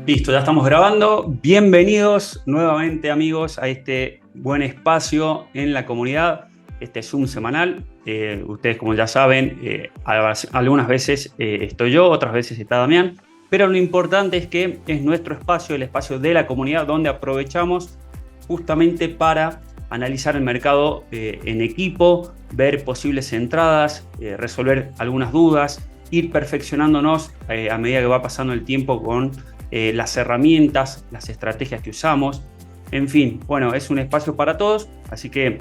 Listo, ya estamos grabando. Bienvenidos nuevamente, amigos, a este buen espacio en la comunidad, este Zoom semanal. Ustedes, como ya saben, algunas veces estoy yo, otras veces está Damián, pero lo importante es que es nuestro espacio, el espacio de la comunidad, donde aprovechamos justamente para analizar el mercado en equipo, ver posibles entradas, resolver algunas dudas, ir perfeccionándonos a medida que va pasando el tiempo con las herramientas, las estrategias que usamos. En fin, bueno, es un espacio para todos, así que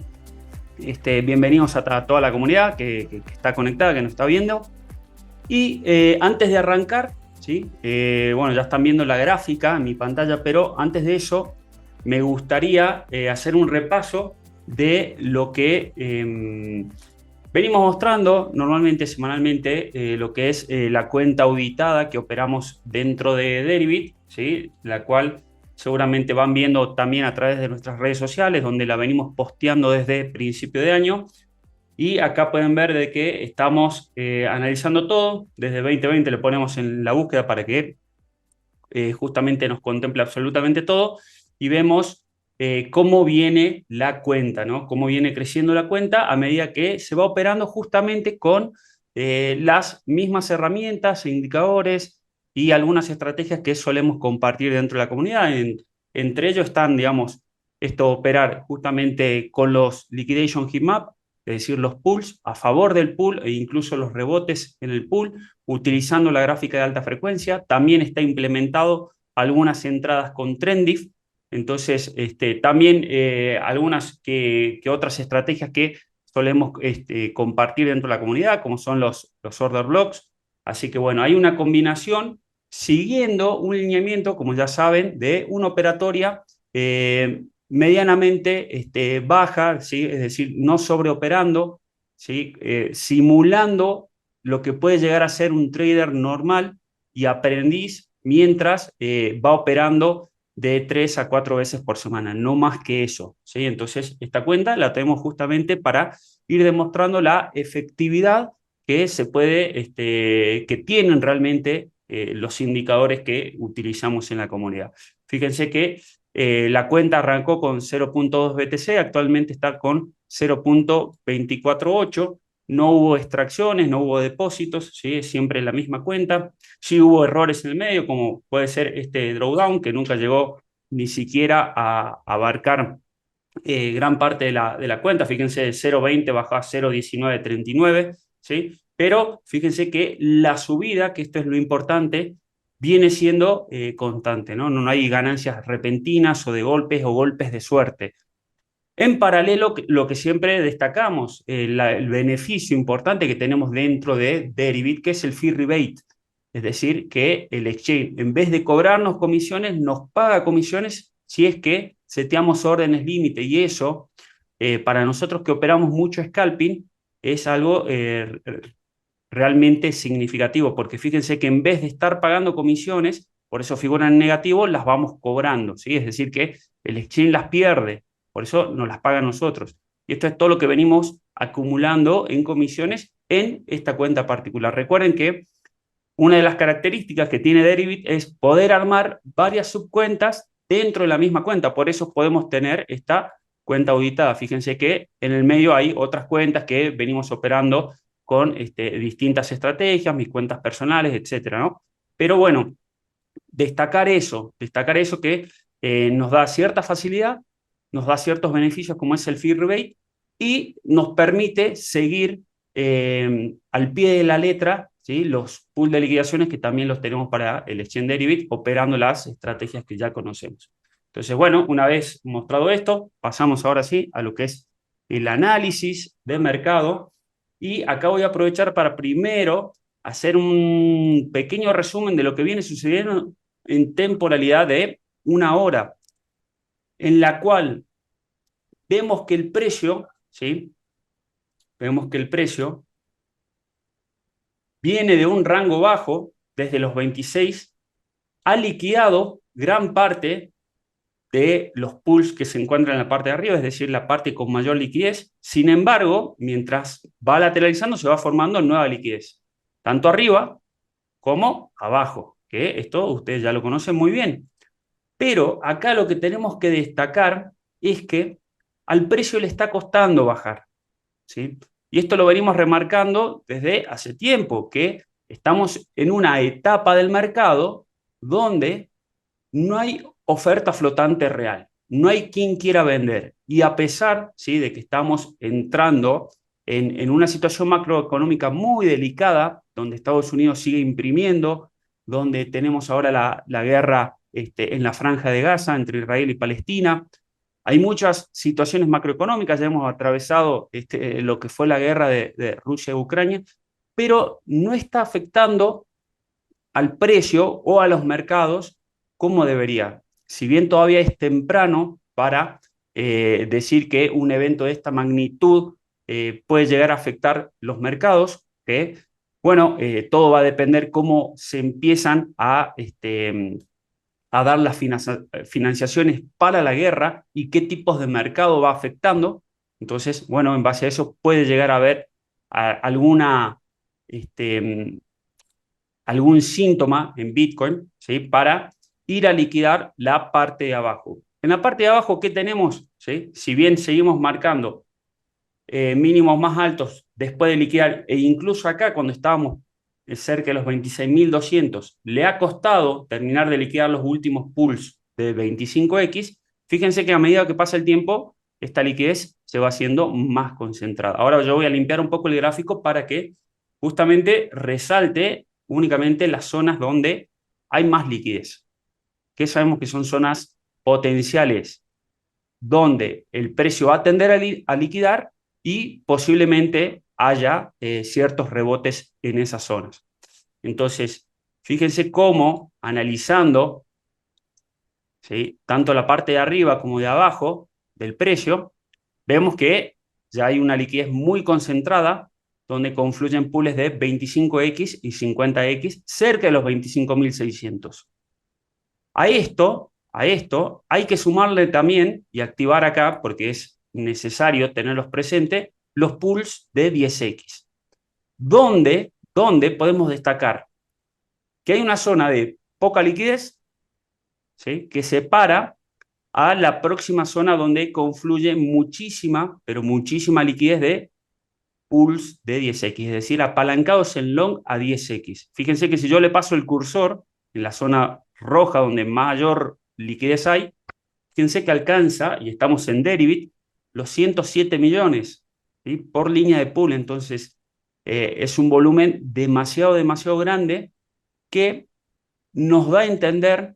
bienvenidos a toda la comunidad que está conectada, que nos está viendo. Y antes de arrancar, ¿sí? Bueno, ya están viendo la gráfica en mi pantalla, pero antes de eso me gustaría hacer un repaso de lo que venimos mostrando normalmente, semanalmente, lo que es la cuenta auditada que operamos dentro de Deribit, ¿sí? La cual seguramente van viendo también a través de nuestras redes sociales, donde la venimos posteando desde principio de año. Y acá pueden ver de que estamos analizando todo. Desde 2020 le ponemos en la búsqueda para que justamente nos contemple absolutamente todo y vemos cómo viene la cuenta, ¿no? Cómo viene creciendo la cuenta a medida que se va operando justamente con las mismas herramientas e indicadores y algunas estrategias que solemos compartir dentro de la comunidad. Entre ellos están, digamos, operar justamente con los liquidation heat map, es decir, los pools a favor del pool e incluso los rebotes en el pool, utilizando la gráfica de alta frecuencia. También está implementado algunas entradas con Trendif. Entonces, también algunas que otras estrategias que solemos compartir dentro de la comunidad, como son los order blocks. Así que bueno, hay una combinación siguiendo un lineamiento, como ya saben, de una operatoria medianamente baja, ¿sí? Es decir, no sobreoperando, ¿sí? Simulando lo que puede llegar a ser un trader normal y aprendiz mientras va operando de 3 a 4 veces por semana, no más que eso, ¿sí? Entonces, esta cuenta la tenemos justamente para ir demostrando la efectividad que se puede, que tienen realmente los indicadores que utilizamos en la comunidad. Fíjense que la cuenta arrancó con 0.2 BTC, actualmente está con 0.248. No hubo extracciones, no hubo depósitos, ¿sí? Es siempre la misma cuenta. Sí hubo errores en el medio, como puede ser este drawdown, que nunca llegó ni siquiera a abarcar gran parte de la cuenta. Fíjense, de 0.20 bajó a 0.1939, ¿sí? Pero fíjense que la subida, que esto es lo importante, viene siendo constante, ¿no? No hay ganancias repentinas o de golpes de suerte. En paralelo, lo que siempre destacamos, el beneficio importante que tenemos dentro de Deribit, que es el fee rebate. Es decir, que el exchange, en vez de cobrarnos comisiones, nos paga comisiones si es que seteamos órdenes límite. Y eso, para nosotros que operamos mucho scalping, es algo realmente significativo, porque fíjense que en vez de estar pagando comisiones, por eso figuran en negativo, las vamos cobrando, ¿sí? Es decir, que el exchange las pierde, por eso nos las paga a nosotros. Y esto es todo lo que venimos acumulando en comisiones en esta cuenta particular. Recuerden que una de las características que tiene Deribit es poder armar varias subcuentas dentro de la misma cuenta, por eso podemos tener esta cuenta auditada. Fíjense que en el medio hay otras cuentas que venimos operando con distintas estrategias, mis cuentas personales, etcétera, ¿no? Pero bueno, destacar eso que nos da cierta facilidad, nos da ciertos beneficios como es el fee rebate y nos permite seguir al pie de la letra, ¿sí? Los pools de liquidaciones que también los tenemos para el Exchange Deribit, operando las estrategias que ya conocemos. Entonces, bueno, una vez mostrado esto, pasamos ahora sí a lo que es el análisis de mercado. Y acá voy a aprovechar para primero hacer un pequeño resumen de lo que viene sucediendo en temporalidad de una hora, en la cual vemos que el precio, ¿sí? Vemos que el precio viene de un rango bajo desde los 26, ha liquidado gran parte de los pools que se encuentran en la parte de arriba, es decir, la parte con mayor liquidez. Sin embargo, mientras va lateralizando, se va formando nueva liquidez, tanto arriba como abajo, que esto ustedes ya lo conocen muy bien. Pero acá lo que tenemos que destacar es que al precio le está costando bajar, ¿sí? Y esto lo venimos remarcando desde hace tiempo, que estamos en una etapa del mercado donde no hay oferta flotante real, no hay quien quiera vender. Y a pesar, ¿sí?, de que estamos entrando en una situación macroeconómica muy delicada, donde Estados Unidos sigue imprimiendo, donde tenemos ahora la guerra en la franja de Gaza entre Israel y Palestina. Hay muchas situaciones macroeconómicas, ya hemos atravesado lo que fue la guerra de Rusia y Ucrania, pero no está afectando al precio o a los mercados como debería. Si bien todavía es temprano para decir que un evento de esta magnitud puede llegar a afectar los mercados, que bueno, todo va a depender cómo se empiezan a dar las financiaciones para la guerra y qué tipos de mercado va afectando. Entonces, bueno, en base a eso puede llegar a haber alguna este, algún síntoma en Bitcoin, ¿sí?, para ir a liquidar la parte de abajo. En la parte de abajo, ¿qué tenemos? ¿Sí? Si bien seguimos marcando mínimos más altos después de liquidar, e incluso acá cuando estábamos cerca de los 26.200, le ha costado terminar de liquidar los últimos pools de 25X, fíjense que a medida que pasa el tiempo, esta liquidez se va haciendo más concentrada. Ahora yo voy a limpiar un poco el gráfico para que justamente resalte únicamente las zonas donde hay más liquidez, que sabemos que son zonas potenciales donde el precio va a tender a liquidar y posiblemente haya ciertos rebotes en esas zonas. Entonces, fíjense cómo analizando, ¿sí?, tanto la parte de arriba como de abajo del precio, vemos que ya hay una liquidez muy concentrada donde confluyen pools de 25X y 50X cerca de los 25.600. A esto hay que sumarle también y activar acá, porque es necesario tenerlos presentes, los pools de 10X, donde podemos destacar que hay una zona de poca liquidez, ¿sí?, que separa a la próxima zona donde confluye muchísima, pero muchísima liquidez de pools de 10X, es decir, apalancados en long a 10X. Fíjense que si yo le paso el cursor en la zona roja donde mayor liquidez hay, fíjense que alcanza, y estamos en Deribit, los 107 millones, ¿sí?, por línea de pool. Entonces, es un volumen demasiado, demasiado grande que nos da a entender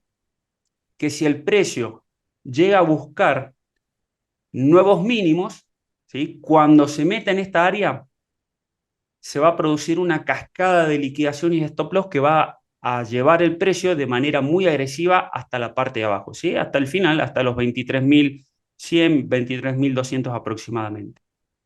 que si el precio llega a buscar nuevos mínimos, ¿sí?, cuando se meta en esta área, se va a producir una cascada de liquidación y stop loss que va a llevar el precio de manera muy agresiva hasta la parte de abajo, ¿sí?, hasta el final, hasta los 23.100, 23.200 aproximadamente.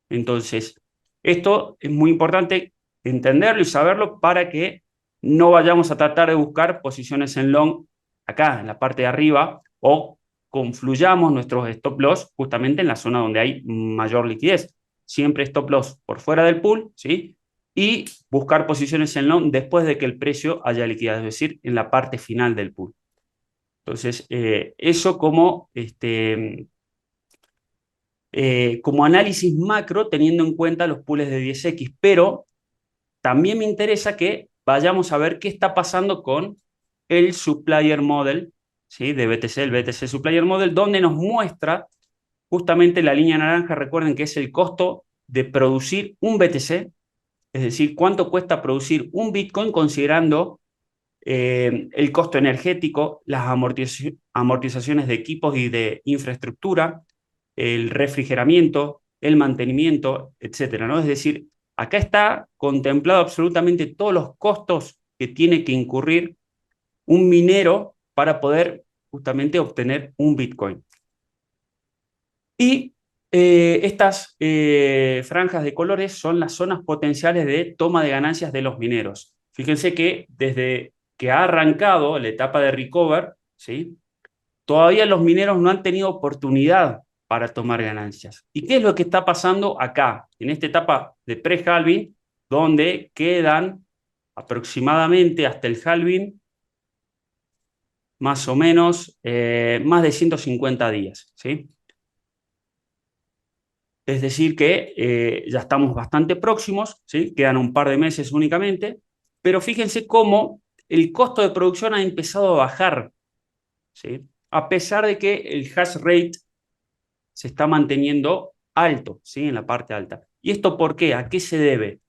Entonces, esto es muy importante entenderlo y saberlo para que no vayamos a tratar de buscar posiciones en long acá, en la parte de arriba, o confluyamos nuestros stop loss justamente en la zona donde hay mayor liquidez. Siempre stop loss por fuera del pool, ¿sí?, y buscar posiciones en long después de que el precio haya liquidado, es decir, en la parte final del pool. Entonces, eso como análisis macro teniendo en cuenta los pools de 10X, pero también me interesa que vayamos a ver qué está pasando con el Supplier Model, ¿sí?, de BTC, el BTC Supplier Model, donde nos muestra justamente la línea naranja. Recuerden que es el costo de producir un BTC, es decir, cuánto cuesta producir un Bitcoin considerando el costo energético, las amortizaciones de equipos y de infraestructura, el refrigeramiento, el mantenimiento, etcétera, ¿no? Es decir, acá está contemplado absolutamente todos los costos que tiene que incurrir un minero para poder justamente obtener un Bitcoin. Y estas franjas de colores son las zonas potenciales de toma de ganancias de los mineros. Fíjense que desde que ha arrancado la etapa de recover, ¿sí?, todavía los mineros no han tenido oportunidad para tomar ganancias. ¿Y qué es lo que está pasando acá, en esta etapa de pre-halving, donde quedan aproximadamente hasta el halving más o menos más de 150 días, ¿sí? Es decir que ya estamos bastante próximos, ¿sí? Quedan un par de meses únicamente, pero fíjense cómo el costo de producción ha empezado a bajar, ¿sí? A pesar de que el hash rate se está manteniendo alto, ¿sí? En la parte alta. ¿Y esto por qué? ¿A qué se debe?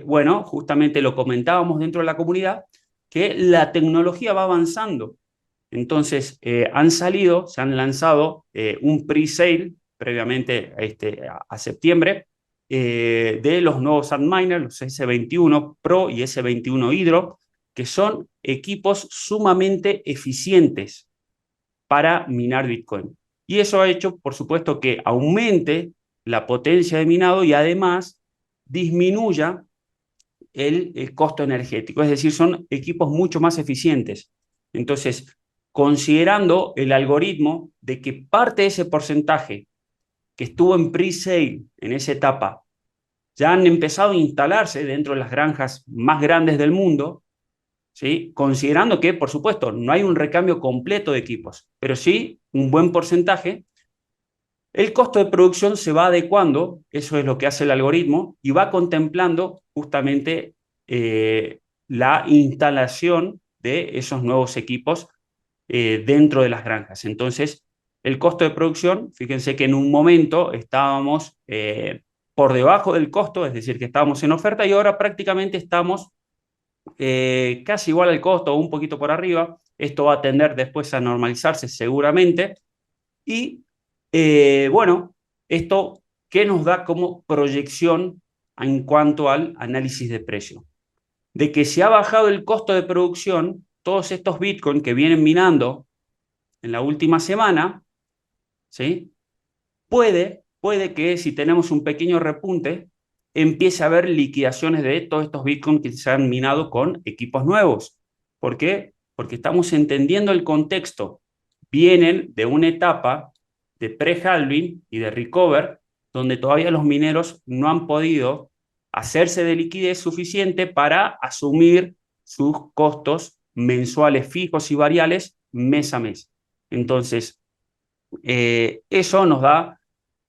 Bueno, justamente lo comentábamos dentro de la comunidad, que la tecnología va avanzando. Entonces, se han lanzado un pre-sale previamente a septiembre de los nuevos Antminer, los S21 Pro y S21 Hydro, que son equipos sumamente eficientes para minar Bitcoin. Y eso ha hecho, por supuesto, que aumente la potencia de minado y además disminuya el costo energético. Es decir, son equipos mucho más eficientes. Entonces, considerando el algoritmo de que parte de ese porcentaje que estuvo en pre-sale en esa etapa ya han empezado a instalarse dentro de las granjas más grandes del mundo, ¿sí? Considerando que, por supuesto, no hay un recambio completo de equipos, pero sí un buen porcentaje, el costo de producción se va adecuando, eso es lo que hace el algoritmo, y va contemplando justamente la instalación de esos nuevos equipos dentro de las granjas. Entonces, el costo de producción, fíjense que en un momento estábamos por debajo del costo, es decir, que estábamos en oferta y ahora prácticamente estamos casi igual al costo o un poquito por arriba. Esto va a tender después a normalizarse seguramente. Y bueno, esto, ¿qué nos da como proyección en cuanto al análisis de precio? De que si ha bajado el costo de producción, todos estos Bitcoin que vienen minando en la última semana, ¿sí? Puede que si tenemos un pequeño repunte, empiece a haber liquidaciones de todos estos Bitcoin que se han minado con equipos nuevos. ¿Por qué? Porque estamos entendiendo el contexto. Vienen de una etapa de pre-halving y de recover, donde todavía los mineros no han podido hacerse de liquidez suficiente para asumir sus costos mensuales fijos y variables mes a mes. Entonces, eso nos da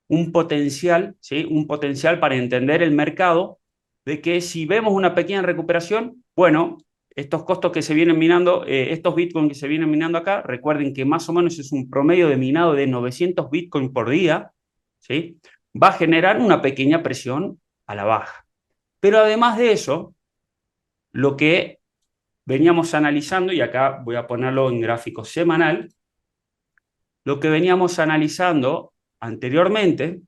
un potencial, ¿sí? Un potencial para entender el mercado de que si vemos una pequeña recuperación, bueno, estos costos que se vienen minando, estos Bitcoin que se vienen minando acá, recuerden que más o menos es un promedio de minado de 900 Bitcoin por día, ¿sí? Va a generar una pequeña presión a la baja. Pero además de eso, lo que veníamos analizando, y acá voy a ponerlo en gráfico semanal, lo que veníamos analizando anteriormente,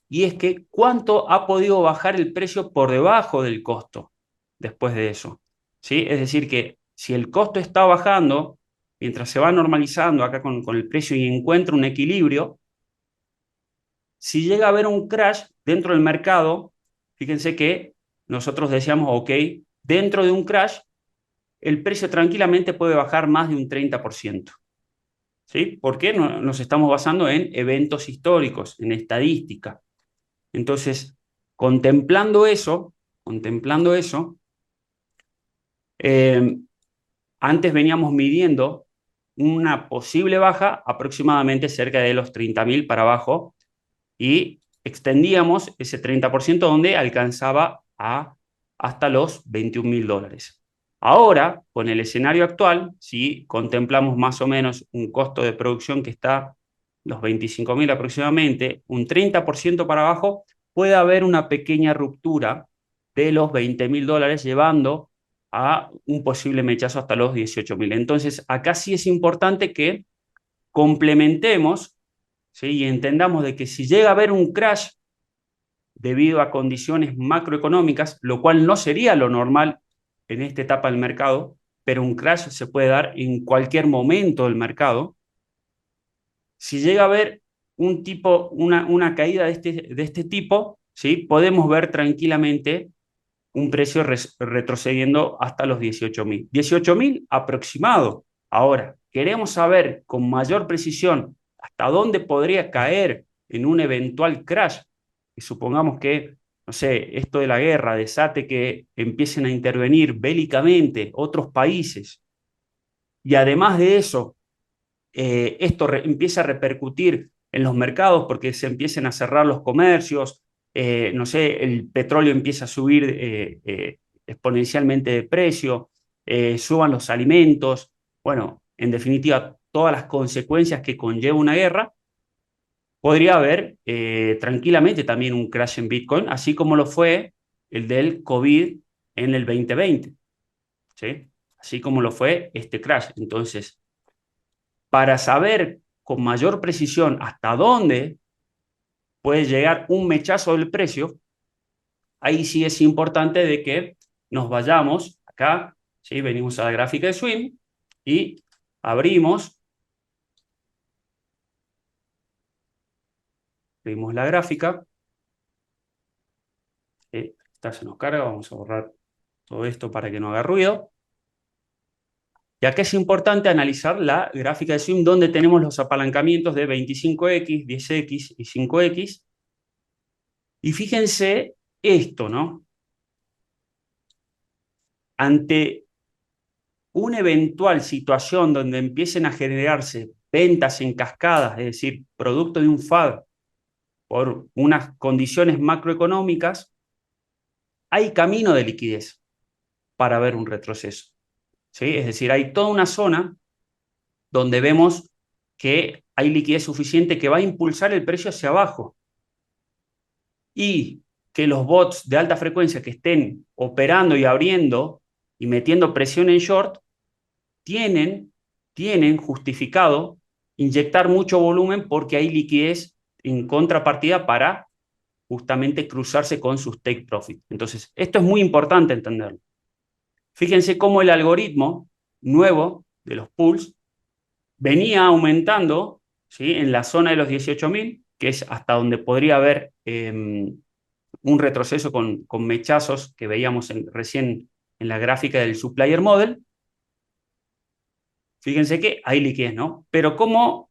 y es que cuánto ha podido bajar el precio por debajo del costo después de eso. ¿Sí? Es decir, que si el costo está bajando, mientras se va normalizando acá con el precio y encuentra un equilibrio, si llega a haber un crash dentro del mercado, fíjense que nosotros decíamos, ok, dentro de un crash, el precio tranquilamente puede bajar más de un 30%. ¿Sí? ¿Por qué? Nos estamos basando en eventos históricos, en estadística. Entonces, contemplando eso, eh, antes veníamos midiendo una posible baja aproximadamente cerca de los 30.000 para abajo y extendíamos ese 30% donde alcanzaba hasta los $21.000. Ahora, con el escenario actual, si contemplamos más o menos un costo de producción que está los 25.000 aproximadamente, un 30% para abajo, puede haber una pequeña ruptura de los $20.000 llevando a un posible mechazo hasta los 18.000. Entonces, acá sí es importante que complementemos, ¿sí? Y entendamos de que si llega a haber un crash debido a condiciones macroeconómicas, lo cual no sería lo normal en esta etapa del mercado, pero un crash se puede dar en cualquier momento del mercado. Si llega a haber una caída de este tipo, ¿sí? Podemos ver tranquilamente un precio retrocediendo hasta los 18.000. 18.000 aproximado. Ahora, queremos saber con mayor precisión hasta dónde podría caer en un eventual crash. Y supongamos que, no sé, esto de la guerra desate que empiecen a intervenir bélicamente otros países y además de eso, esto empieza a repercutir en los mercados porque se empiecen a cerrar los comercios, no sé, el petróleo empieza a subir exponencialmente de precio, suban los alimentos, bueno, en definitiva, todas las consecuencias que conlleva una guerra, podría haber tranquilamente también un crash en Bitcoin, así como lo fue el del COVID en el 2020, ¿sí? Así como lo fue este crash. Entonces, para saber con mayor precisión hasta dónde puede llegar un mechazo del precio, ahí sí es importante de que nos vayamos acá, ¿sí? Venimos a la gráfica de swing y abrimos la gráfica. Esta se nos carga, vamos a borrar todo esto para que no haga ruido. Y acá es importante analizar la gráfica de swing donde tenemos los apalancamientos de 25X, 10X y 5X. Y fíjense esto, ¿no? Ante una eventual situación donde empiecen a generarse ventas en cascadas, es decir, producto de un FAD por unas condiciones macroeconómicas, hay camino de liquidez para ver un retroceso, ¿sí? Es decir, hay toda una zona donde vemos que hay liquidez suficiente que va a impulsar el precio hacia abajo y que los bots de alta frecuencia que estén operando y abriendo y metiendo presión en short tienen, tienen justificado inyectar mucho volumen porque hay liquidez en contrapartida para justamente cruzarse con sus take profit. Entonces, esto es muy importante entenderlo. Fíjense cómo el algoritmo nuevo de los pools venía aumentando, ¿sí? En la zona de los 18.000, que es hasta donde podría haber un retroceso con mechazos que veíamos recién en la gráfica del supplier model. Fíjense que hay liquidez, ¿no? Pero como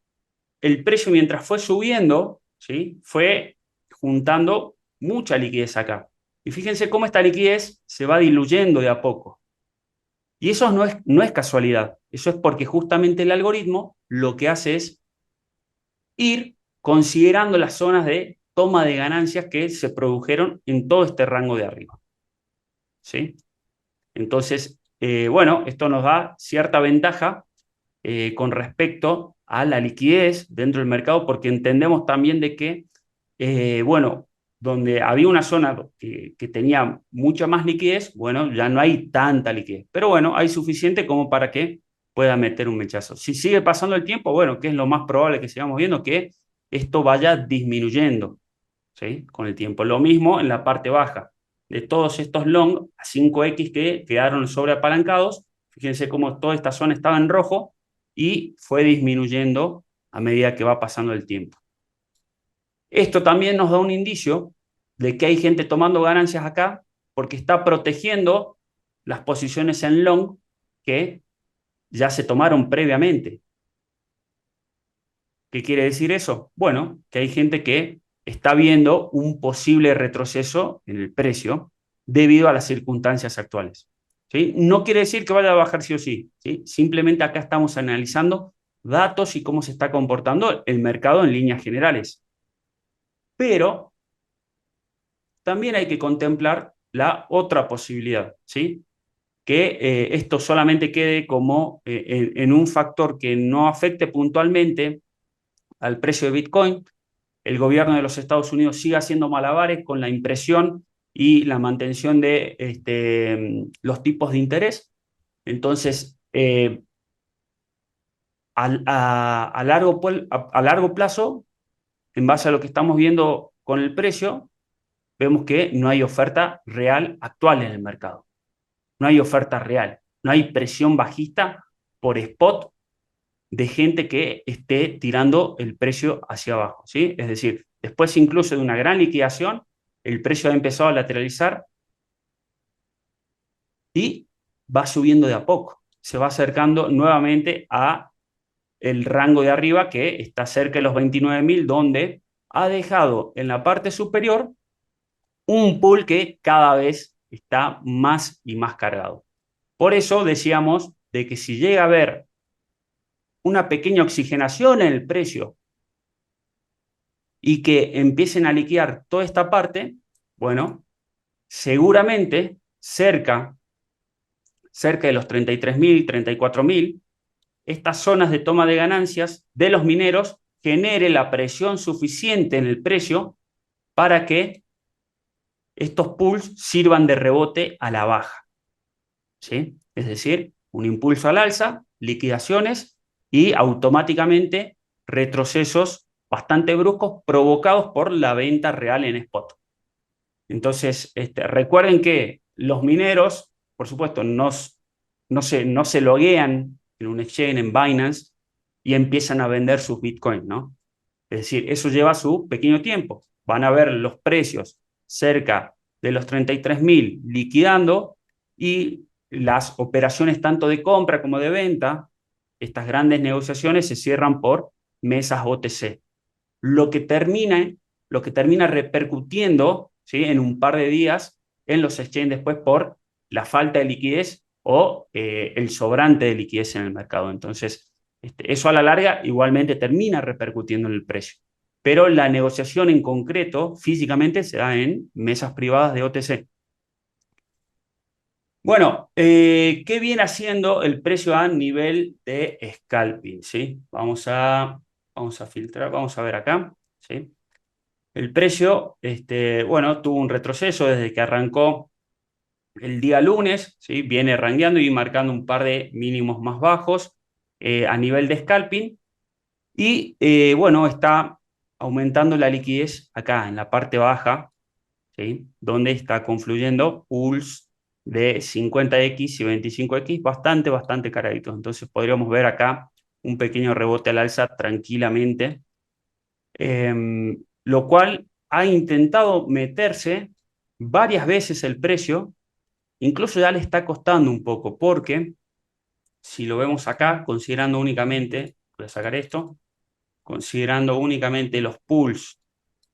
el precio mientras fue subiendo, ¿sí? Fue juntando mucha liquidez acá. Y fíjense cómo esta liquidez se va diluyendo de a poco. Y eso no es casualidad, eso es porque justamente el algoritmo lo que hace es ir considerando las zonas de toma de ganancias que se produjeron en todo este rango de arriba, ¿sí? Entonces, bueno, esto nos da cierta ventaja con respecto a la liquidez dentro del mercado, porque entendemos también de que, bueno, donde había una zona que tenía mucha más liquidez, bueno, ya no hay tanta liquidez, pero bueno, hay suficiente como para que pueda meter un mechazo. Si sigue pasando el tiempo, bueno, que es lo más probable que sigamos viendo, que esto vaya disminuyendo, ¿sí? Con el tiempo. Lo mismo en la parte baja de todos estos long a 5X que quedaron sobreapalancados. Fíjense cómo toda esta zona estaba en rojo y fue disminuyendo a medida que va pasando el tiempo. Esto también nos da un indicio de que hay gente tomando ganancias acá porque está protegiendo las posiciones en long que ya se tomaron previamente. ¿Qué quiere decir eso? Bueno, que hay gente que está viendo un posible retroceso en el precio debido a las circunstancias actuales, ¿sí? No quiere decir que vaya a bajar sí o sí, ¿sí? Simplemente acá estamos analizando datos y cómo se está comportando el mercado en líneas generales. Pero también hay que contemplar la otra posibilidad, ¿sí? Que esto solamente quede como en un factor que no afecte puntualmente al precio de Bitcoin. El gobierno de los Estados Unidos sigue haciendo malabares con la impresión y la mantención de los tipos de interés. Entonces, a largo plazo, en base a lo que estamos viendo con el precio, vemos que no hay oferta real actual en el mercado. No hay oferta real. No hay presión bajista por spot de gente que esté tirando el precio hacia abajo, ¿sí? Es decir, después incluso de una gran liquidación, el precio ha empezado a lateralizar y va subiendo de a poco. Se va acercando nuevamente a el rango de arriba que está cerca de los 29.000, donde ha dejado en la parte superior un pool que cada vez está más y más cargado. Por eso decíamos de que si llega a haber una pequeña oxigenación en el precio y que empiecen a liquidar toda esta parte, bueno, seguramente cerca de los 33.000, 34.000, estas zonas de toma de ganancias de los mineros genere la presión suficiente en el precio para que estos pools sirvan de rebote a la baja, ¿sí? Es decir, un impulso al alza, liquidaciones y automáticamente retrocesos bastante bruscos provocados por la venta real en spot. Entonces, recuerden que los mineros, por supuesto, no se loguean en un exchange, en Binance, y empiezan a vender sus bitcoins, ¿no? Es decir, eso lleva su pequeño tiempo. Van a ver los precios cerca de los 33.000 liquidando y las operaciones tanto de compra como de venta, estas grandes negociaciones se cierran por mesas OTC. Lo que termina, lo que termina repercutiendo, ¿sí?, en un par de días en los exchanges después por la falta de liquidez o el sobrante de liquidez en el mercado. Entonces, eso a la larga igualmente termina repercutiendo en el precio. Pero la negociación en concreto, físicamente, se da en mesas privadas de OTC. Bueno, ¿qué viene haciendo el precio a nivel de scalping? ¿Sí? Vamos a filtrar, vamos a ver acá. ¿Sí? El precio, bueno, tuvo un retroceso desde que arrancó el día lunes, ¿sí? Viene rangueando y marcando un par de mínimos más bajos a nivel de scalping. Y bueno, está aumentando la liquidez acá en la parte baja, ¿sí?, donde está confluyendo pools de 50X y 25X bastante caraditos. Entonces podríamos ver acá un pequeño rebote al alza tranquilamente, lo cual ha intentado meterse varias veces el precio, incluso ya le está costando un poco, porque si lo vemos acá, considerando únicamente, voy a sacar esto, considerando únicamente los pools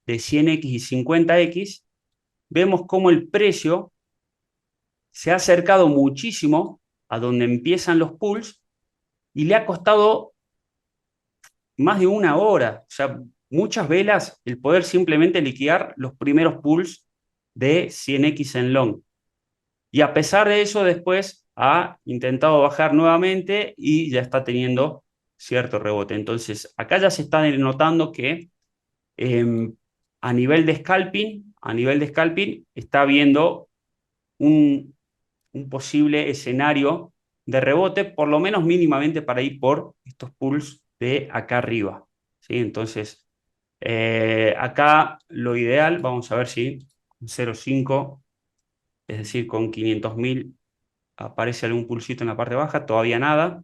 de 100X y 50X, vemos cómo el precio se ha acercado muchísimo a donde empiezan los pools y le ha costado más de una hora, o sea, muchas velas, el poder simplemente liquidar los primeros pools de 100X en long. Y a pesar de eso, después ha intentado bajar nuevamente y ya está teniendo cierto rebote. Entonces, acá ya se está notando que eh, a nivel de scalping, está viendo un posible escenario de rebote, por lo menos mínimamente para ir por estos pools de acá arriba, ¿sí? Entonces, acá lo ideal, vamos a ver si 0,5, es decir, con 500.000 aparece algún pulsito en la parte baja, todavía nada.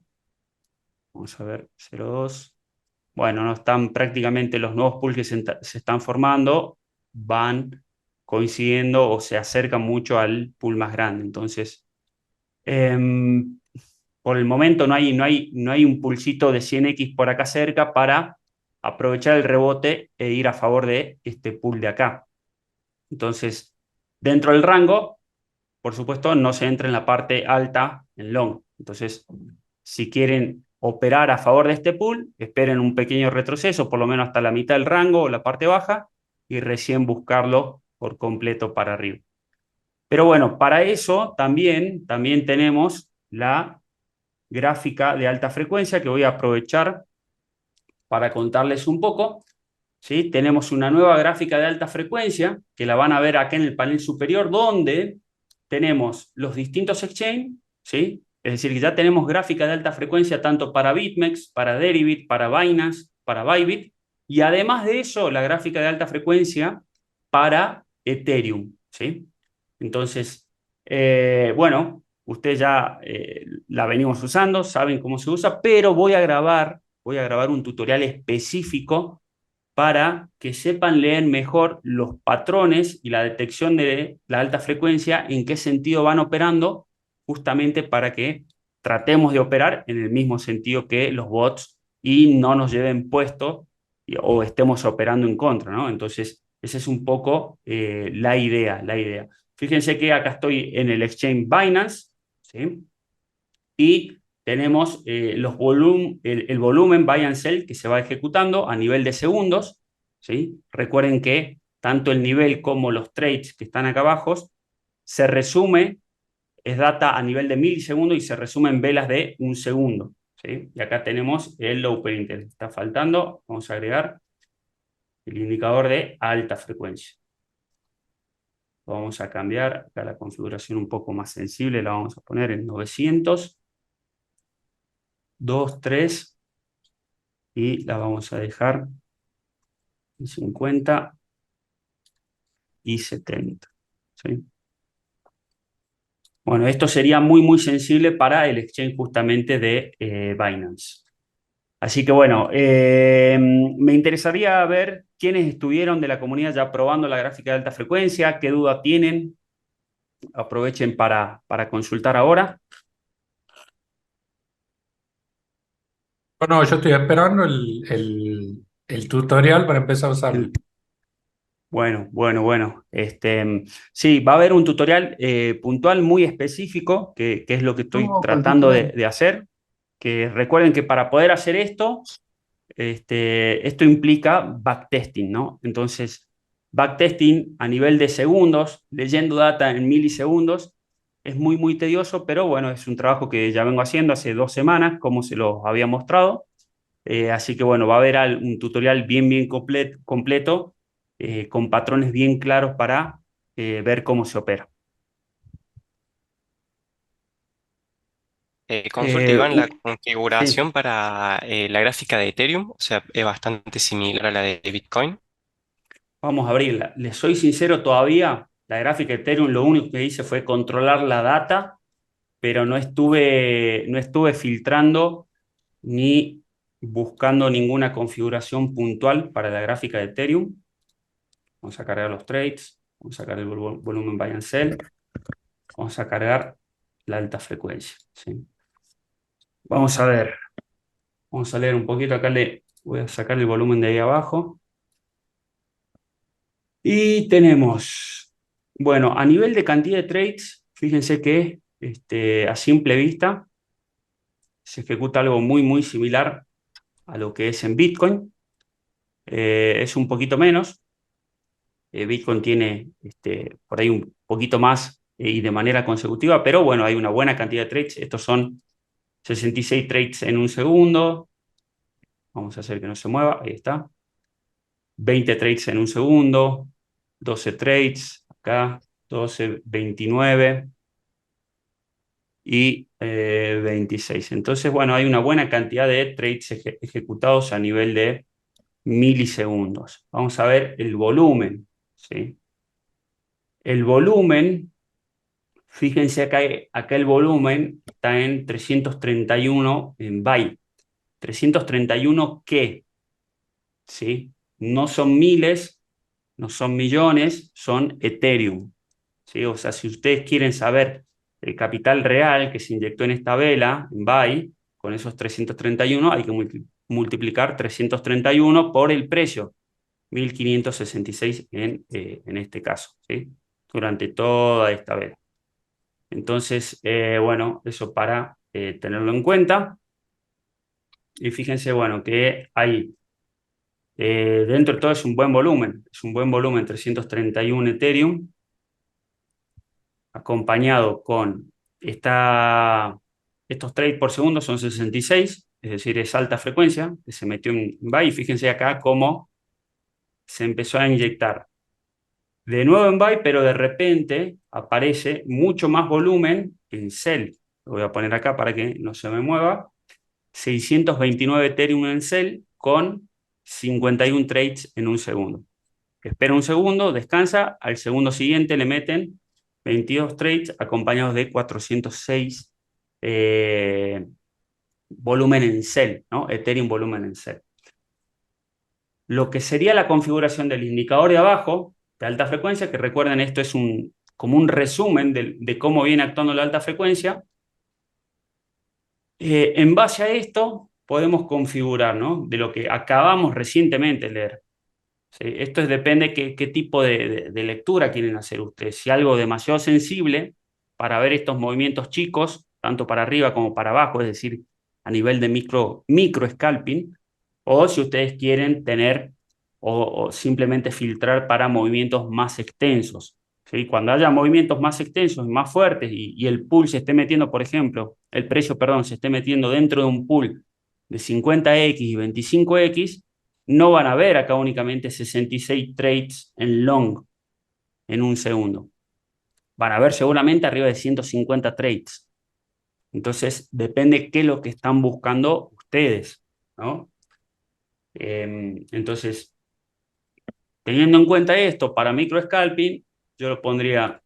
Vamos a ver, 0,2. Bueno, no están prácticamente los nuevos pools que se están formando, van coincidiendo o se acercan mucho al pool más grande. Entonces, por el momento no hay un pulsito de 100X por acá cerca para aprovechar el rebote e ir a favor de este pool de acá. Entonces, dentro del rango, por supuesto, no se entra en la parte alta en long. Entonces, si quieren operar a favor de este pool, esperen un pequeño retroceso, por lo menos hasta la mitad del rango o la parte baja, y recién buscarlo por completo para arriba. Pero bueno, para eso también tenemos la gráfica de alta frecuencia que voy a aprovechar para contarles un poco. ¿Sí? Tenemos una nueva gráfica de alta frecuencia que la van a ver acá en el panel superior, donde tenemos los distintos exchanges, ¿sí? Es decir, que ya tenemos gráfica de alta frecuencia tanto para BitMEX, para Deribit, para Binance, para Bybit, y además de eso, la gráfica de alta frecuencia para Ethereum, ¿sí? Entonces, bueno, ustedes ya la venimos usando, saben cómo se usa, pero voy a grabar un tutorial específico para que sepan leer mejor los patrones y la detección de la alta frecuencia, en qué sentido van operando, justamente para que tratemos de operar en el mismo sentido que los bots y no nos lleven puesto o estemos operando en contra, ¿no? Entonces, esa es un poco la idea, la idea. Fíjense que acá estoy en el exchange Binance, ¿sí? Y tenemos el volumen buy and sell que se va ejecutando a nivel de segundos, ¿sí? Recuerden que tanto el nivel como los trades que están acá abajo se resume, es data a nivel de milisegundos y se resume en velas de un segundo, ¿sí? Y acá tenemos el open interest. Está faltando, vamos a agregar el indicador de alta frecuencia. Vamos a cambiar acá la configuración un poco más sensible, la vamos a poner en 900, 2, 3 y la vamos a dejar en 50 y 70. ¿Sí? Bueno, esto sería muy sensible para el exchange justamente de Binance. Así que bueno, me interesaría ver quiénes estuvieron de la comunidad ya probando la gráfica de alta frecuencia, qué duda tienen. Aprovechen para consultar ahora. Bueno, yo estoy esperando el tutorial para empezar a usarlo. Bueno. Sí, va a haber un tutorial puntual muy específico, que es lo que estoy ¿Cómo con el tratando tutorial? de hacer. Que recuerden que para poder hacer esto, esto implica backtesting, ¿no? Entonces, backtesting a nivel de segundos, leyendo data en milisegundos, es muy tedioso, pero bueno, es un trabajo que ya vengo haciendo hace 2 semanas, como se los había mostrado. Así que bueno, va a haber un tutorial bien completo, con patrones bien claros para ver cómo se opera. Consulta, Iván, la Sí, configuración para la gráfica de Ethereum, o sea, es bastante similar a la de Bitcoin. vamos a abrirla. Les soy sincero, todavía la gráfica de Ethereum lo único que hice fue controlar la data, pero no estuve filtrando ni buscando ninguna configuración puntual para la gráfica de Ethereum. Vamos a cargar los trades, vamos a cargar el volumen buy and sell, vamos a cargar la alta frecuencia. ¿Sí? Vamos a ver, vamos a leer un poquito. Acá le voy a sacar el volumen de ahí abajo. Y tenemos, bueno, a nivel de cantidad de trades, fíjense que a simple vista se ejecuta algo muy similar a lo que es en Bitcoin. Es un poquito menos. Bitcoin tiene por ahí un poquito más y de manera consecutiva, pero bueno, hay una buena cantidad de trades. Estos son 66 trades en un segundo. Vamos a hacer que no se mueva. Ahí está. 20 trades en un segundo. 12 trades. Acá. 12, 29 y 26. Entonces, bueno, hay una buena cantidad de trades ejecutados a nivel de milisegundos. Vamos a ver el volumen. ¿Sí? El volumen, fíjense acá el volumen está en 331 en byte. 331 ¿qué? ¿Sí? No son miles, no son millones, son Ethereum. ¿Sí? O sea, si ustedes quieren saber el capital real que se inyectó en esta vela, en BAI, con esos 331, hay que multiplicar 331 por el precio, 1566 en este caso, ¿sí? Durante toda esta vela. Entonces, bueno, eso para tenerlo en cuenta. Y fíjense, bueno, que hay dentro de todo es un buen volumen, 331 Ethereum, acompañado con estos trades por segundo son 66, es decir, es alta frecuencia, que se metió en buy. Y fíjense acá cómo se empezó a inyectar de nuevo en buy, pero de repente aparece mucho más volumen en sell. Lo voy a poner acá para que no se me mueva. 629 Ethereum en sell con 51 trades en un segundo. Espera un segundo, descansa, al segundo siguiente le meten 22 trades acompañados de 406 volumen en sell, ¿no? Ethereum volumen en sell. Lo que sería la configuración del indicador de abajo, de alta frecuencia, que recuerden esto es como un resumen de cómo viene actuando la alta frecuencia. En base a esto podemos configurar, ¿no? De lo que acabamos recientemente de leer. ¿Sí? Esto depende qué tipo de lectura quieren hacer ustedes. Si algo demasiado sensible para ver estos movimientos chicos tanto para arriba como para abajo, es decir, a nivel de micro scalping, o si ustedes quieren tener o simplemente filtrar para movimientos más extensos. ¿Sí? Cuando haya movimientos más extensos y más fuertes y el pool se esté metiendo, por ejemplo, el precio, perdón, se esté metiendo dentro de un pool de 50X y 25X, no van a ver acá únicamente 66 trades en long en un segundo. Van a ver seguramente arriba de 150 trades. Entonces, depende qué es lo que están buscando ustedes, ¿no? Entonces, teniendo en cuenta esto, para micro scalping, yo lo pondría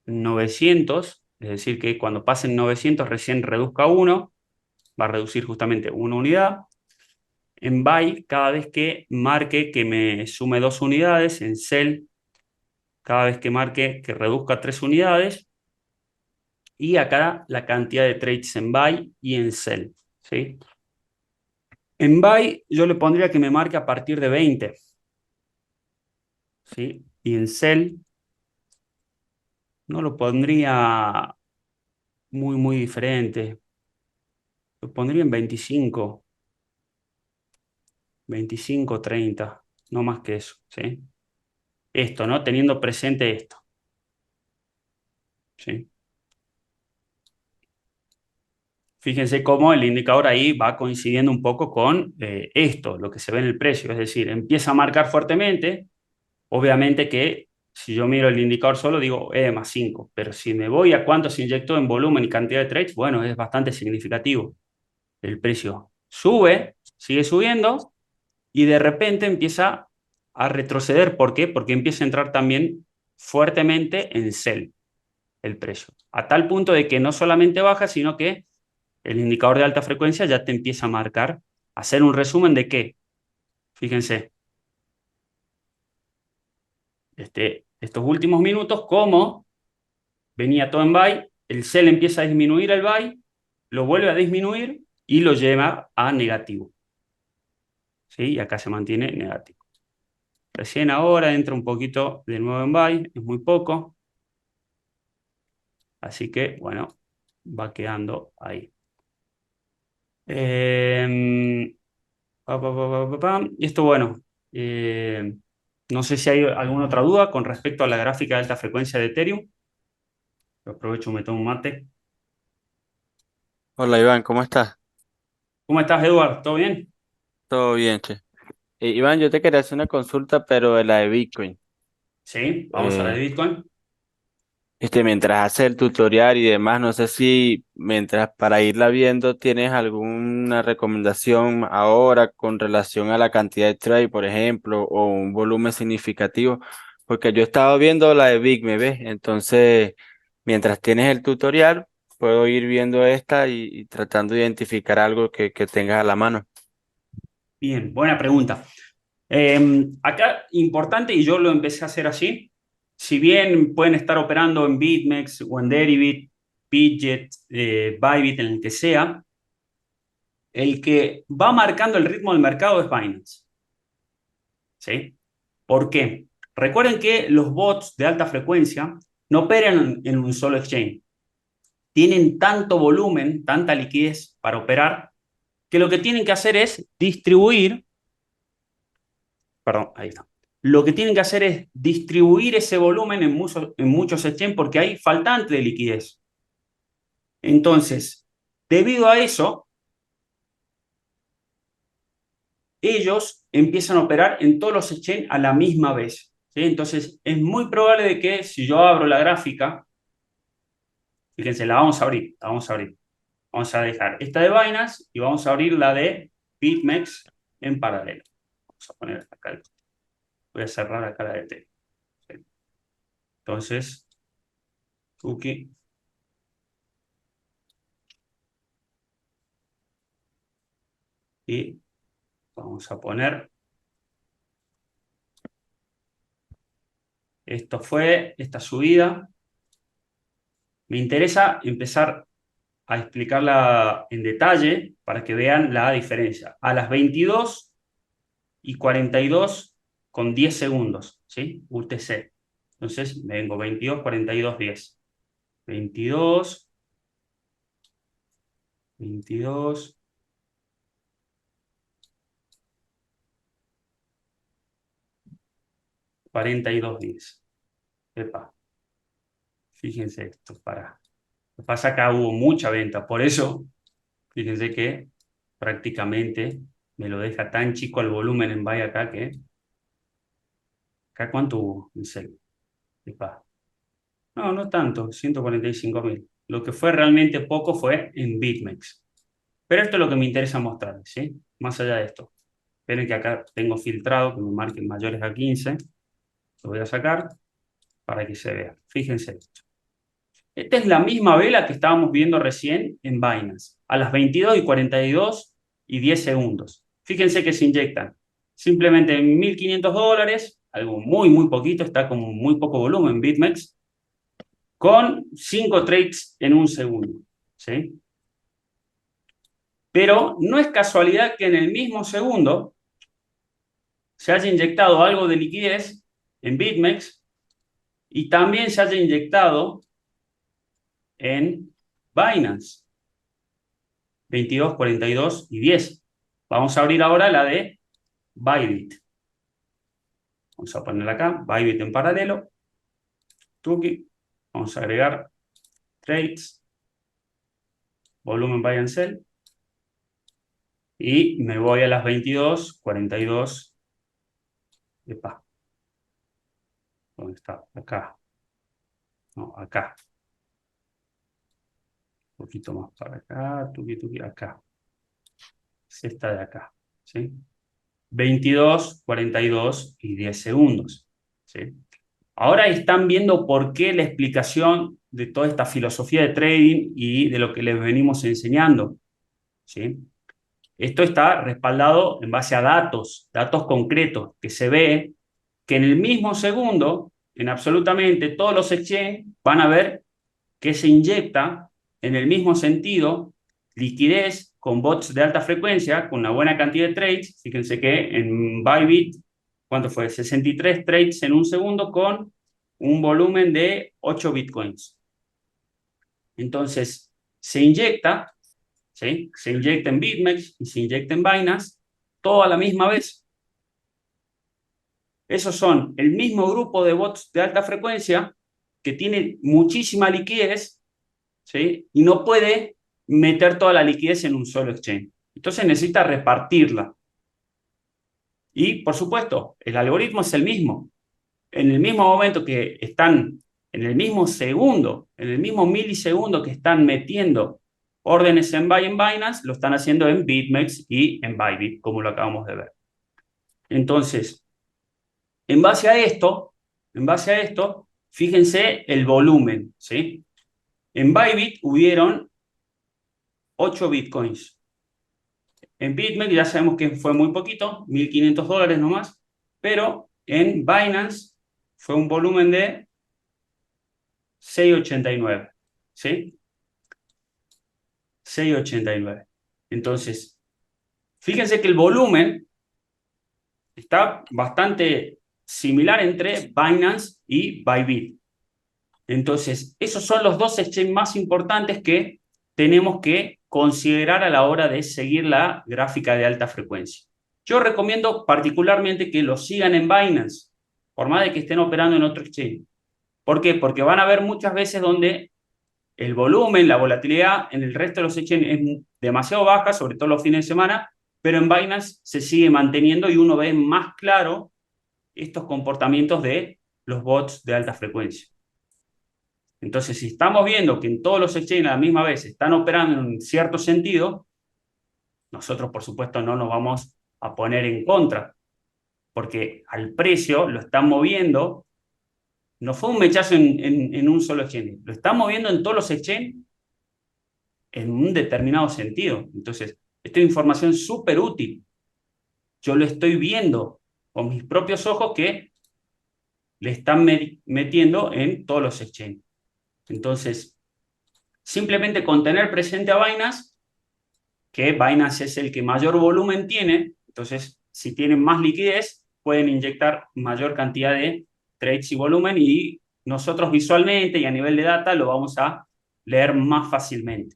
900, es decir, que cuando pasen 900 recién reduzca 1, va a reducir justamente una unidad. En buy, cada vez que marque que me sume 2 unidades. En sell, cada vez que marque que reduzca 3 unidades. Y acá la cantidad de trades en buy y en sell, ¿sí? En buy yo le pondría que me marque a partir de 20, ¿sí? Y en sell no lo pondría muy diferente. Lo pondría en 25, 30, no más que eso, ¿sí? Esto, ¿no? Teniendo presente esto, ¿sí? Fíjense cómo el indicador ahí va coincidiendo un poco con esto, lo que se ve en el precio. Es decir, empieza a marcar fuertemente. Obviamente que si yo miro el indicador solo, digo más 5. Pero si me voy a cuánto se inyectó en volumen y cantidad de trades, bueno, es bastante significativo. El precio sube, sigue subiendo y de repente empieza a retroceder. ¿Por qué? Porque empieza a entrar también fuertemente en sell el precio. A tal punto de que no solamente baja, sino que el indicador de alta frecuencia ya te empieza a marcar, a hacer un resumen de qué. Fíjense, estos últimos minutos, cómo venía todo en buy, el sell empieza a disminuir el buy, lo vuelve a disminuir y lo lleva a negativo. ¿Sí? Y acá se mantiene negativo. Recién ahora entra un poquito de nuevo en buy, es muy poco. Así que, bueno, va quedando ahí. Y esto, bueno, no sé si hay alguna otra duda con respecto a la gráfica de alta frecuencia de Ethereum. Yo aprovecho, me tomo un mate. Hola Iván, ¿cómo estás? ¿Cómo estás, Eduardo? ¿Todo bien? Todo bien, che. Iván, yo te quería hacer una consulta, pero de la de Bitcoin. Sí, vamos a la de Eh, Bitcoin. mientras haces el tutorial y demás, no sé si mientras para irla viendo tienes alguna recomendación ahora con relación a la cantidad de trade, por ejemplo, o un volumen significativo, porque yo he estado viendo la de Big, ¿me ves? Entonces, mientras tienes el tutorial, puedo ir viendo esta y tratando de identificar algo que tengas a la mano. Bien, buena pregunta. Acá, importante, y yo lo empecé a hacer así, si bien pueden estar operando en BitMEX o en Deribit, Bitget, Bybit, en el que sea, el que va marcando el ritmo del mercado es Binance. ¿Sí? ¿Por qué? Recuerden que los bots de alta frecuencia no operan en un solo exchange. Tienen tanto volumen, tanta liquidez para operar, que lo que tienen que hacer es distribuir, perdón, ahí está. Lo que tienen que hacer es distribuir ese volumen en muchos exchanges porque hay faltante de liquidez. Entonces, debido a eso, ellos empiezan a operar en todos los exchanges a la misma vez. ¿Sí? Entonces, es muy probable de que si yo abro la gráfica, fíjense, la vamos a abrir, la vamos a abrir. Vamos a dejar esta de Binance y vamos a abrir la de BitMEX en paralelo. Vamos a poner acá, voy a cerrar acá la de T. Entonces, cookie. Y vamos a poner, esto fue esta subida. Me interesa empezar a explicarla en detalle para que vean la diferencia. A las 22:42 con 10 segundos, ¿sí? UTC. Entonces, vengo 22:42:10. 22. 22. $42.10. Epa, fíjense esto, para. Lo que pasa acá hubo mucha venta, por eso, fíjense que prácticamente me lo deja tan chico el volumen en buy acá que. ¿Acá cuánto hubo? En sell? Epa. No, no tanto, 145.000. Lo que fue realmente poco fue en BitMEX. Pero esto es lo que me interesa mostrarles, ¿sí? Más allá de esto. Esperen que acá tengo filtrado, que me marquen mayores a 15. Lo voy a sacar para que se vea. Fíjense esto. Esta es la misma vela que estábamos viendo recién en Binance, a las 22:42:10. Fíjense que se inyectan simplemente en $1.500, algo muy, muy poquito, está como muy poco volumen, BitMEX, con 5 trades en un segundo, ¿sí? Pero no es casualidad que en el mismo segundo se haya inyectado algo de liquidez en BitMEX y también se haya inyectado en Binance, 22:42:10. Vamos a abrir ahora la de Bybit. Vamos a ponerla acá, Bybit en paralelo. Tuki. Vamos a agregar trades, volumen buy and sell. Y me voy a las 22:42. Epa. ¿Dónde está? Acá. No, acá. Un poquito más para acá, tuki, acá. Es esta de acá, ¿sí? 22:42:10. ¿Sí? Ahora están viendo por qué la explicación de toda esta filosofía de trading y de lo que les venimos enseñando, ¿sí? Esto está respaldado en base a datos concretos, que se ve que en el mismo segundo, en absolutamente todos los exchanges, van a ver que se inyecta en el mismo sentido liquidez con bots de alta frecuencia, con una buena cantidad de trades. Fíjense que en Bybit, ¿cuánto fue? 63 trades en un segundo con un volumen de 8 bitcoins. Entonces, se inyecta, ¿sí? Se inyecta en BitMEX y se inyecta en Binance, todo a la misma vez. Esos son el mismo grupo de bots de alta frecuencia que tiene muchísima liquidez, ¿sí? Y no puede meter toda la liquidez en un solo exchange. Entonces necesita repartirla. Y, por supuesto, el algoritmo es el mismo. En el mismo momento que están, en el mismo segundo, en el mismo milisegundo que están metiendo órdenes en buy en Binance, lo están haciendo en BitMEX y en Bybit, como lo acabamos de ver. Entonces, en base a esto, fíjense el volumen, ¿sí? En Bybit hubieron 8 bitcoins. En BitMEX ya sabemos que fue muy poquito, $1.500 nomás, pero en Binance fue un volumen de 6.89, ¿sí? 6.89. Entonces, fíjense que el volumen está bastante similar entre Binance y Bybit. Entonces, esos son los dos exchanges más importantes que tenemos que considerar a la hora de seguir la gráfica de alta frecuencia. Yo recomiendo particularmente que lo sigan en Binance, por más de que estén operando en otro exchange. ¿Por qué? Porque van a ver muchas veces donde el volumen, la volatilidad en el resto de los exchanges es demasiado baja, sobre todo los fines de semana, pero en Binance se sigue manteniendo y uno ve más claro estos comportamientos de los bots de alta frecuencia. Entonces, si estamos viendo que en todos los exchanges a la misma vez están operando en cierto sentido, nosotros, por supuesto, no nos vamos a poner en contra, porque al precio lo están moviendo. No fue un mechazo en un solo exchange, lo están moviendo en todos los exchanges en un determinado sentido. Entonces, esta es información súper útil. Yo lo estoy viendo con mis propios ojos que le están metiendo en todos los exchanges. Entonces, simplemente con tener presente a Binance, que Binance es el que mayor volumen tiene, entonces si tienen más liquidez, pueden inyectar mayor cantidad de trades y volumen y nosotros visualmente y a nivel de data lo vamos a leer más fácilmente.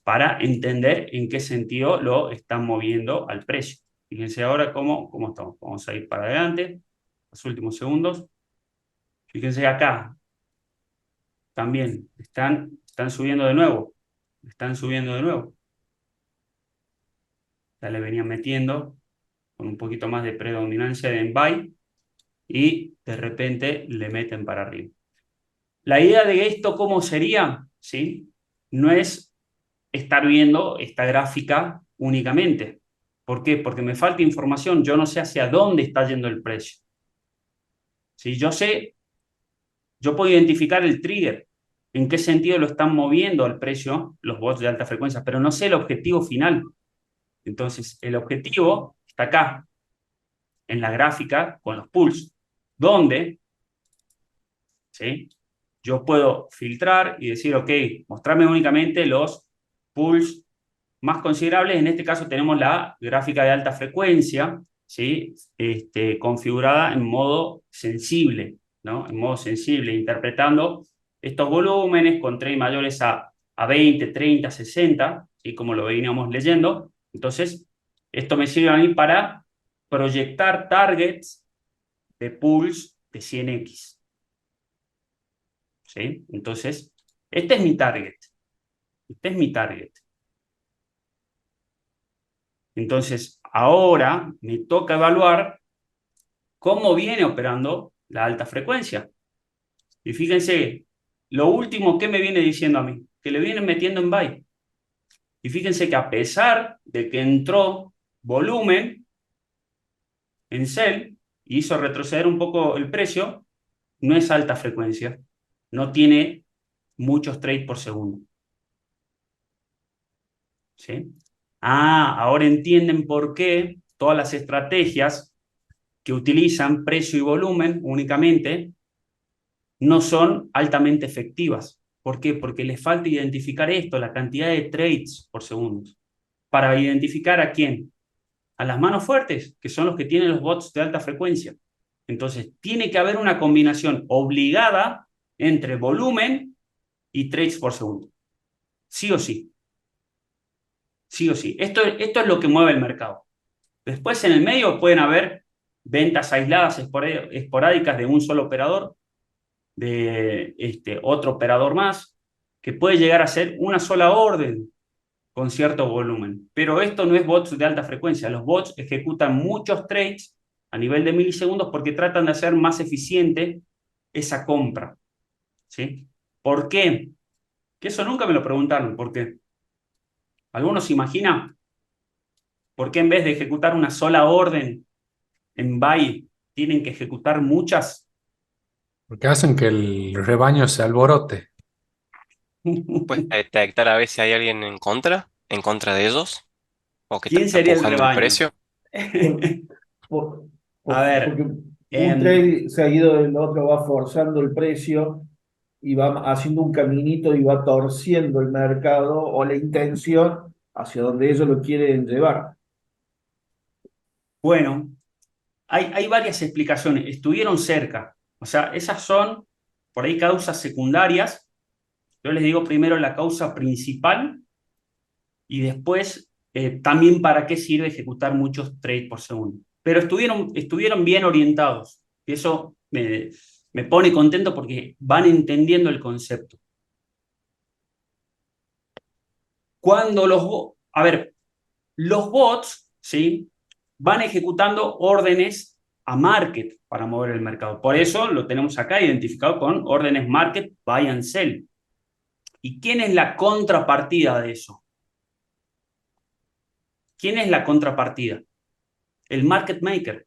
para entender en qué sentido lo están moviendo al precio. Fíjense ahora cómo estamos. Vamos a ir para adelante, los últimos segundos. Fíjense acá, también están subiendo de nuevo. Están subiendo de nuevo. Ya le venían metiendo con un poquito más de predominancia en buy y de repente le meten para arriba. La idea de esto, ¿cómo sería? ¿Sí? No es estar viendo esta gráfica únicamente. ¿Por qué? Porque me falta información. Yo no sé hacia dónde está yendo el precio. Si yo puedo identificar el trigger, en qué sentido lo están moviendo al precio los bots de alta frecuencia, pero no sé el objetivo final. Entonces, el objetivo está acá, en la gráfica con los pools, donde, ¿sí?, yo puedo filtrar y decir, ok, mostrarme únicamente los pools más considerables. En este caso tenemos la gráfica de alta frecuencia, ¿sí?, configurada en modo sensible, ¿no? En modo sensible, interpretando estos volúmenes con trade mayores a 20, 30, 60, ¿sí?, como lo veníamos leyendo. Entonces, esto me sirve a mí para proyectar targets de pools de 100x. ¿Sí? Entonces, este es mi target. Este es mi target. Entonces, ahora me toca evaluar cómo viene operando la alta frecuencia. Y fíjense, lo último que me viene diciendo a mí, que le vienen metiendo en buy. Y fíjense que a pesar de que entró volumen en sell, hizo retroceder un poco el precio, no es alta frecuencia, no tiene muchos trades por segundo. ¿Sí? Ahora entienden por qué todas las estrategias que utilizan precio y volumen únicamente no son altamente efectivas. ¿Por qué? Porque les falta identificar esto, la cantidad de trades por segundo. Para identificar a quién, a las manos fuertes, que son los que tienen los bots de alta frecuencia. Entonces, tiene que haber una combinación obligada entre volumen y trades por segundo. Sí o sí. Sí o sí. Esto es lo que mueve el mercado. Después, en el medio pueden haber ventas aisladas esporádicas de un solo operador, de otro operador más, que puede llegar a ser una sola orden con cierto volumen. Pero esto no es bots de alta frecuencia. Los bots ejecutan muchos trades a nivel de milisegundos porque tratan de hacer más eficiente esa compra. ¿Sí? ¿Por qué? Que eso nunca me lo preguntaron. ¿Por qué? ¿Algunos se imaginan por qué en vez de ejecutar una sola orden en buy tienen que ejecutar muchas? Porque hacen que el rebaño se alborote. Pues detectar a ver si hay alguien en contra de ellos, o que está ¿Quién sería el empujando el rebaño? precio. Por- por- A ver, porque un em, trade seguido del otro va forzando el precio y va haciendo un caminito y va torciendo el mercado o la intención hacia donde ellos lo quieren llevar. bueno, hay varias explicaciones. Estuvieron cerca. O sea, esas son por ahí causas secundarias. Yo les digo primero la causa principal y después también para qué sirve ejecutar muchos trades por segundo. Pero estuvieron bien orientados. Y eso me pone contento porque van entendiendo el concepto. A ver, los bots, ¿sí?, van ejecutando órdenes a market para mover el mercado. Por eso lo tenemos acá identificado con órdenes market, buy and sell. ¿Y quién es la contrapartida de eso? ¿Quién es la contrapartida? El market maker.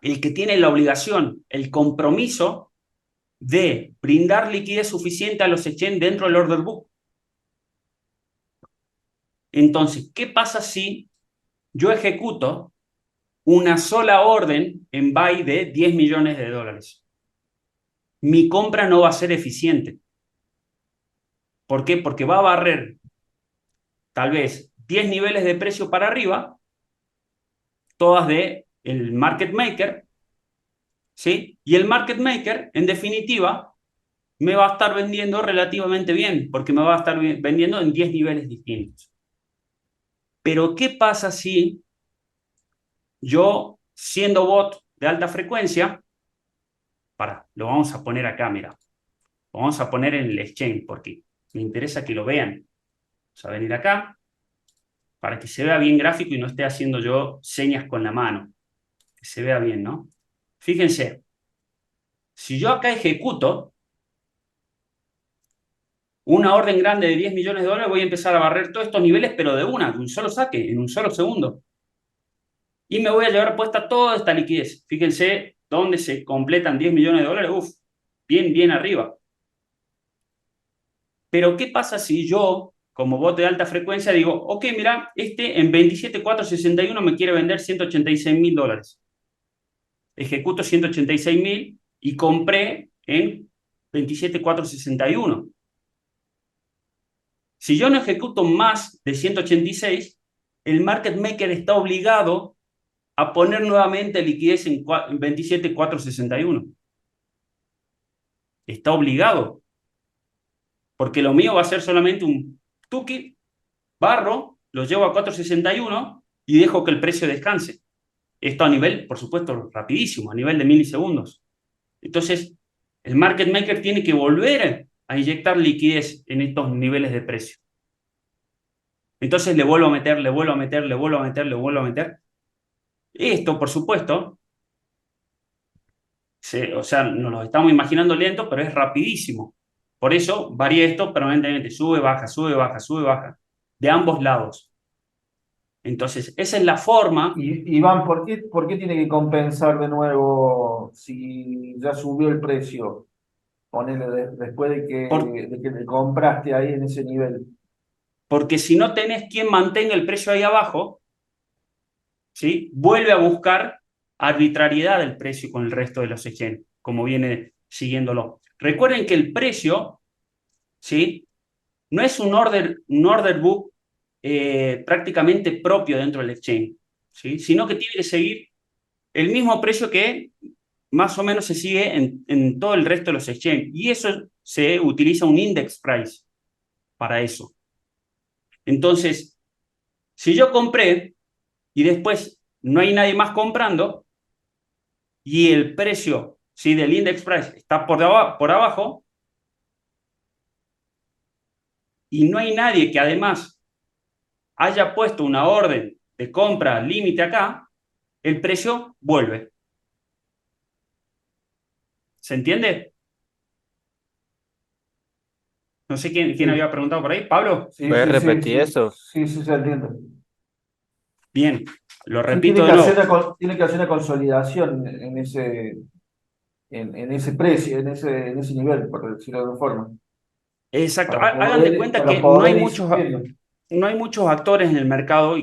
El que tiene la obligación, el compromiso de brindar liquidez suficiente a los exchanges dentro del order book. Entonces, ¿qué pasa si yo ejecuto una sola orden en buy de 10 millones de dólares? Mi compra no va a ser eficiente. ¿Por qué? Porque va a barrer tal vez 10 niveles de precio para arriba, todas de el market maker, ¿sí? Y el market maker, en definitiva, me va a estar vendiendo relativamente bien, porque me va a estar vendiendo en 10 niveles distintos. Pero ¿qué pasa si yo, siendo bot de alta frecuencia, lo vamos a poner acá, mira, lo vamos a poner en el exchange, porque me interesa que lo vean. Vamos a venir acá, para que se vea bien gráfico y no esté haciendo yo señas con la mano. Que se vea bien, ¿no? Fíjense, si yo acá ejecuto una orden grande de 10 millones de dólares, voy a empezar a barrer todos estos niveles, pero de un solo saque, en un solo segundo. Y me voy a llevar puesta toda esta liquidez. Fíjense dónde se completan 10 millones de dólares. Uf, bien, bien arriba. Pero ¿qué pasa si yo, como bot de alta frecuencia, digo, ok, mira, en 27,461 me quiere vender 186.000 dólares. Ejecuto 186.000 y compré en 27,461. Si yo no ejecuto más de 186, el market maker está obligado a poner nuevamente liquidez en 27,461. Está obligado, porque lo mío va a ser solamente un tuki, barro, lo llevo a 461 y dejo que el precio descanse. Esto a nivel, por supuesto, rapidísimo, a nivel de milisegundos. Entonces, el market maker tiene que volver a inyectar liquidez en estos niveles de precio. Entonces le vuelvo a meter, le vuelvo a meter, le vuelvo a meter, le vuelvo a meter. Esto, por supuesto, o sea, nos lo estamos imaginando lento, pero es rapidísimo. Por eso varía esto permanentemente, sube, baja, sube, baja, sube, baja, de ambos lados. Entonces, esa es la forma. Iván, ¿por qué tiene que compensar de nuevo si ya subió el precio? Ponele después por- de que le compraste ahí en ese nivel. Porque si no tenés quien mantenga el precio ahí abajo, ¿sí? Vuelve a buscar arbitrariedad del precio con el resto de los exchanges, como viene siguiéndolo. Recuerden que el precio, ¿sí? No es un order book prácticamente propio dentro del exchange, ¿sí? Sino que tiene que seguir el mismo precio que más o menos se sigue en todo el resto de los exchanges. Y eso se utiliza un index price para eso. Entonces, si yo compré y después no hay nadie más comprando y el precio, ¿sí?, del index price está por abajo y no hay nadie que además haya puesto una orden de compra límite acá, el precio vuelve. ¿Se entiende? No sé quién Sí. había preguntado por ahí. ¿Pablo? Sí, ¿Puedes sí, sí, repetir sí, eso? sí, sí, se entiende. Bien, lo Sí, repito de nuevo. tiene que hacer una consolidación en ese precio, en ese nivel, por decirlo de alguna forma, Exacto. Hagan de cuenta para que no hay poder ir muchos, subiendo. no hay muchos actores en el mercado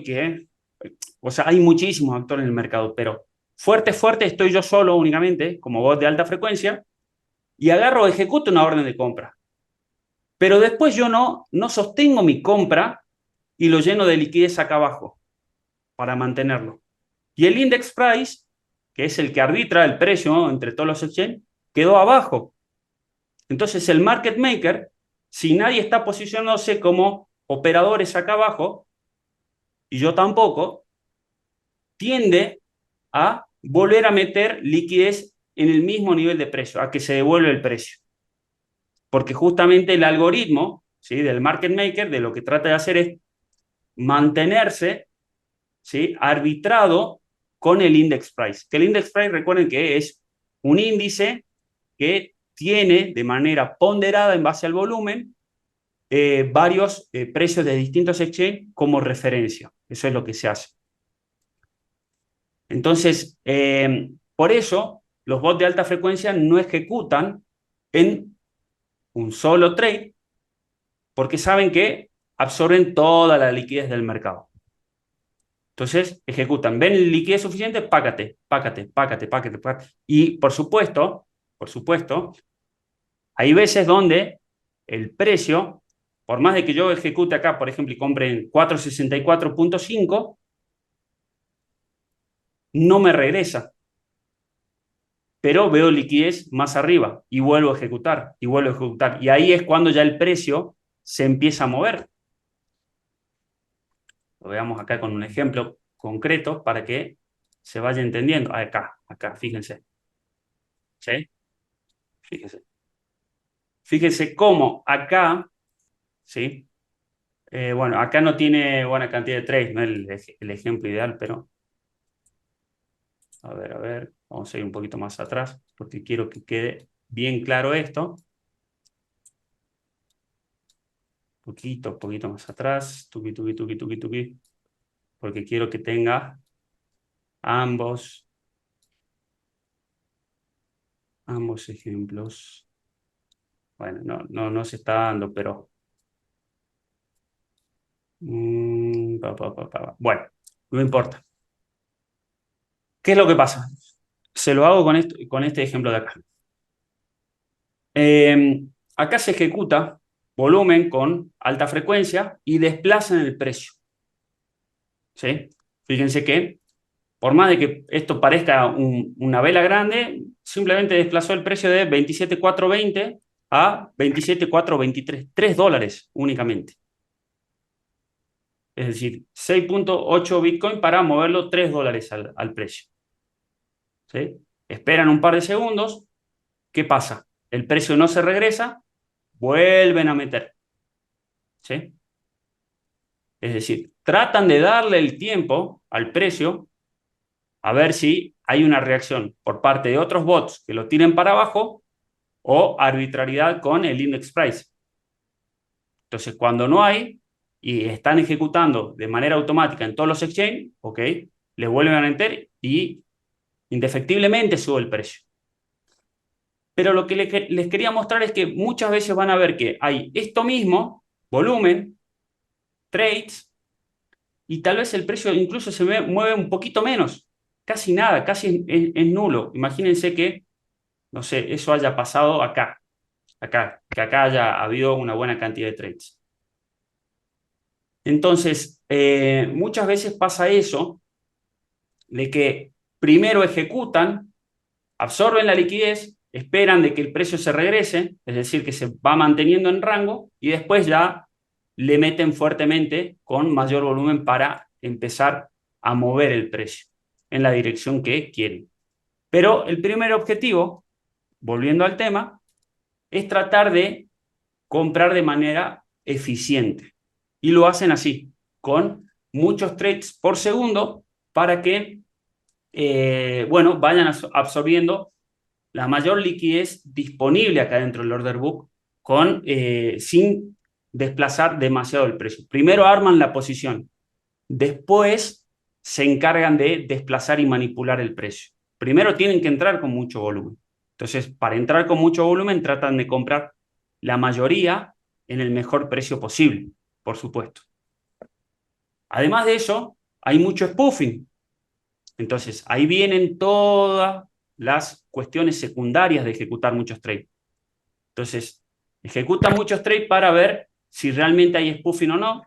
o sea, hay muchísimos actores en el mercado, pero fuerte estoy yo solo únicamente, como bot de alta frecuencia, y agarro, ejecuto una orden de compra. Pero después yo no sostengo mi compra y lo lleno de liquidez acá abajo para mantenerlo. Y el index price, que es el que arbitra el precio, ¿no?, entre todos los exchanges, quedó abajo. Entonces el market maker, si nadie está posicionándose como operadores acá abajo, y yo tampoco, tiende a volver a meter liquidez en el mismo nivel de precio, a que se devuelve el precio. Porque justamente el algoritmo, ¿sí?, del market maker, de lo que trata de hacer es mantenerse, ¿sí?, arbitrado con el index price. Que el index price, recuerden que es un índice que tiene de manera ponderada en base al volumen varios precios de distintos exchanges como referencia. Eso es lo que se hace. Entonces, por eso los bots de alta frecuencia no ejecutan en un solo trade, porque saben que absorben toda la liquidez del mercado. Entonces, ejecutan, ven liquidez suficiente, págate. Y por supuesto, hay veces donde el precio, por más de que yo ejecute acá, por ejemplo, y compre en 464.5, no me regresa. pero veo liquidez más arriba y vuelvo a ejecutar y vuelvo a ejecutar. Y ahí es cuando ya el precio se empieza a mover. Lo veamos acá con un ejemplo concreto para que se vaya entendiendo. Acá, fíjense. ¿Sí? Fíjense. Fíjense cómo acá, ¿sí? Bueno, acá no tiene buena cantidad de trades, no es el ejemplo ideal, pero a ver, vamos a ir un poquito más atrás porque quiero que quede bien claro esto. Poquito más atrás, tuqui, porque quiero que tenga ambos ejemplos. Bueno, no se está dando, pero bueno, no importa. ¿Qué es lo que pasa? Se lo hago con este ejemplo de acá. Acá se ejecuta volumen con alta frecuencia y desplazan el precio. ¿Sí? Fíjense que, por más de que esto parezca una vela grande, simplemente desplazó el precio de 27.420 a 27.423, $3 únicamente. Es decir, 6.8 Bitcoin para moverlo $3 al precio. ¿Sí? Esperan un par de segundos. ¿Qué pasa? El precio no se regresa, vuelven a meter. ¿Sí? Es decir, tratan de darle el tiempo al precio a ver si hay una reacción por parte de otros bots que lo tiren para abajo o arbitrariedad con el index price. Entonces, cuando no hay y están ejecutando de manera automática en todos los exchanges, ¿ok? Le vuelven a meter y indefectiblemente sube el precio. Pero lo que les quería mostrar es que muchas veces van a ver que hay esto mismo, volumen, trades, y tal vez el precio incluso se mueve un poquito menos, casi nada, casi es nulo. Imagínense que, no sé, eso haya pasado acá, que acá haya habido una buena cantidad de trades. Entonces, muchas veces pasa eso, de que primero ejecutan, absorben la liquidez, esperan de que el precio se regrese, es decir, que se va manteniendo en rango, y después ya le meten fuertemente con mayor volumen para empezar a mover el precio en la dirección que quieren. Pero el primer objetivo, volviendo al tema, es tratar de comprar de manera eficiente. Y lo hacen así, con muchos trades por segundo para que, bueno, vayan absorbiendo la mayor liquidez disponible acá dentro del order book sin desplazar demasiado el precio. Primero arman la posición, después se encargan de desplazar y manipular el precio. Primero tienen que entrar con mucho volumen. Entonces, para entrar con mucho volumen, tratan de comprar la mayoría en el mejor precio posible, por supuesto. Además de eso, hay mucho spoofing. Entonces, ahí vienen todas las cuestiones secundarias de ejecutar muchos trades. Entonces, ejecutan muchos trades para ver si realmente hay spoofing o no,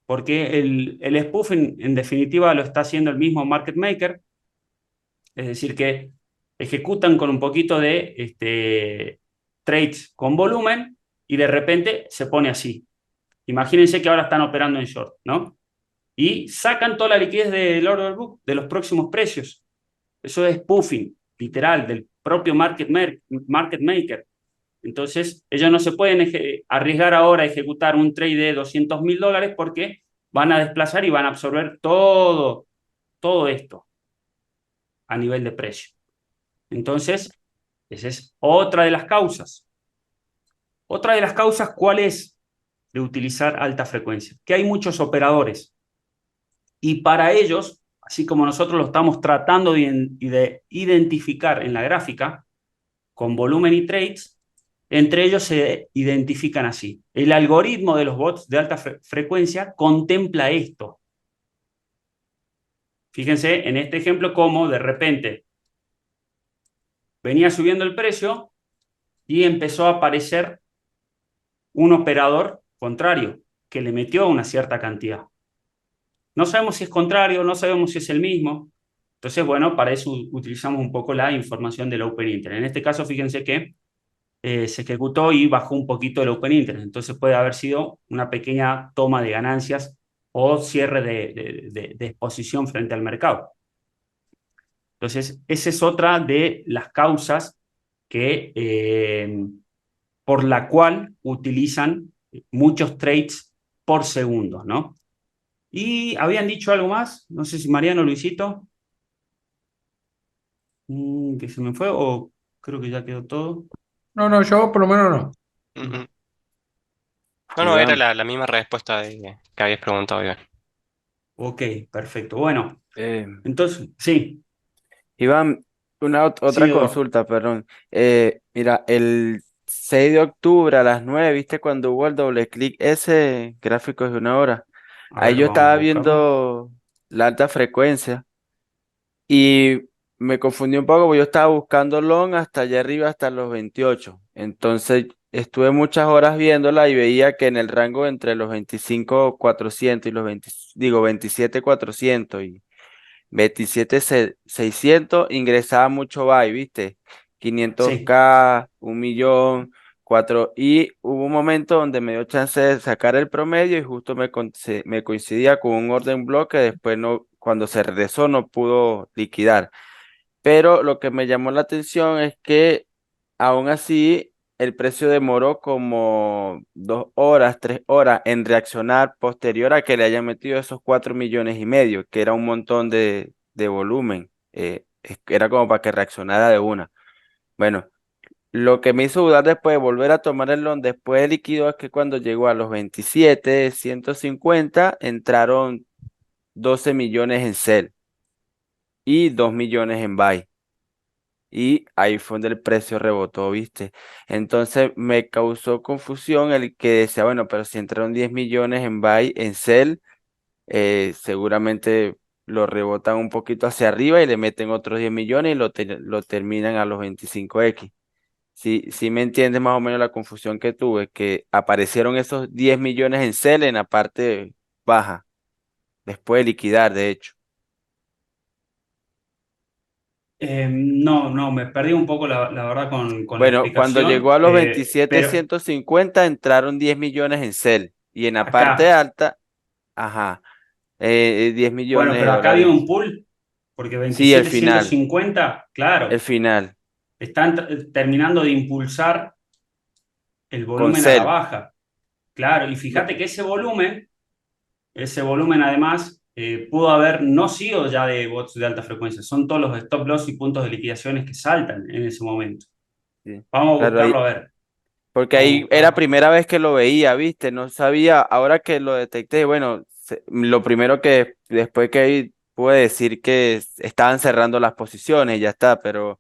porque el spoofing en definitiva lo está haciendo el mismo market maker, es decir, que ejecutan con un poquito de trades con volumen y de repente se pone así. Imagínense que ahora están operando en short, ¿no? Y sacan toda la liquidez del order book de los próximos precios. Eso es spoofing, literal, del propio market maker. Entonces, ellos no se pueden arriesgar ahora a ejecutar un trade de $200.000 porque van a desplazar y van a absorber todo esto a nivel de precio. Entonces, esa es otra de las causas. Otra de las causas, ¿cuál es? De utilizar alta frecuencia. Que hay muchos operadores. Y para ellos, así como nosotros lo estamos tratando de identificar en la gráfica, con volumen y trades, entre ellos se identifican así. El algoritmo de los bots de alta frecuencia contempla esto. Fíjense en este ejemplo cómo de repente venía subiendo el precio y empezó a aparecer un operador contrario que le metió una cierta cantidad. No sabemos si es contrario, no sabemos si es el mismo, Entonces, bueno, para eso utilizamos un poco la información del Open Internet. En este caso, fíjense que se ejecutó y bajó un poquito el Open Internet. Entonces puede haber sido una pequeña toma de ganancias o cierre de exposición frente al mercado. Entonces, esa es otra de las causas por la cual utilizan muchos trades por segundo, ¿no? Y habían dicho algo más, no sé si Mariano o Luisito, que se me fue o creo que ya quedó todo. No, no, yo por lo menos no. Mm, mm. No, era Iván, la misma respuesta que habías preguntado, Iván. Ok, perfecto. Bueno, eh, entonces, sí, Iván, sí, otra Eduardo. consulta, perdón. Mira, el 6 de octubre a las 9, ¿viste cuando hubo el doble clic ese gráfico de 1 hora? A Ahí ver, yo vamos a estaba buscarlo. viendo la alta frecuencia y me confundí un poco porque yo estaba buscando long hasta allá arriba, hasta los 28. Entonces estuve muchas horas viéndola y veía que en el rango entre los 25.400 y los 20, digo 27.400 y 27.600 ingresaba mucho buy, ¿viste? Sí, 500K, 1 millón, 4. Y hubo un momento donde me dio chance de sacar el promedio y justo me coincidía con un orden block que después no, cuando se regresó no pudo liquidar. Pero lo que me llamó la atención es que aún así el precio demoró como 2 horas, 3 horas en reaccionar posterior a que le hayan metido esos 4,5 millones, que era un montón de volumen. Era como para que reaccionara de una. Bueno, lo que me hizo dudar después de volver a tomar el long después de líquido es que cuando llegó a los 27.150 entraron 12 millones en sell y 2 millones en buy. Y ahí fue donde el precio rebotó, ¿viste? Entonces me causó confusión el que decía, bueno, pero si entraron 10 millones en buy, en sell, seguramente lo rebotan un poquito hacia arriba y le meten otros 10 millones y lo terminan a los 25x. Sí me entiendes más o menos la confusión que tuve, que aparecieron esos 10 millones en sell en la parte baja, después de liquidar, de hecho. No, no, me perdí un poco la verdad con la Bueno, cuando llegó explicación, a los pero 27.150 entraron 10 millones en Cel y en la parte acá, alta, ajá, 10 bueno, millones de pero acá había dólares. un pool, porque Sí, 27.150, el claro, final, están terminando de impulsar el con volumen a la Cel. baja. Claro, y No, fíjate que ese volumen además pudo haber no sido ya de bots de alta frecuencia, son todos los stop loss y puntos de liquidaciones que saltan en ese momento. sí, Vamos a claro, buscarlo ahí, a ver. porque Vamos a ahí era buscarlo. primera vez que lo veía, ¿viste? No sabía, ahora que lo detecté, bueno, lo primero que después que pude decir que estaban cerrando las posiciones, y ya está, pero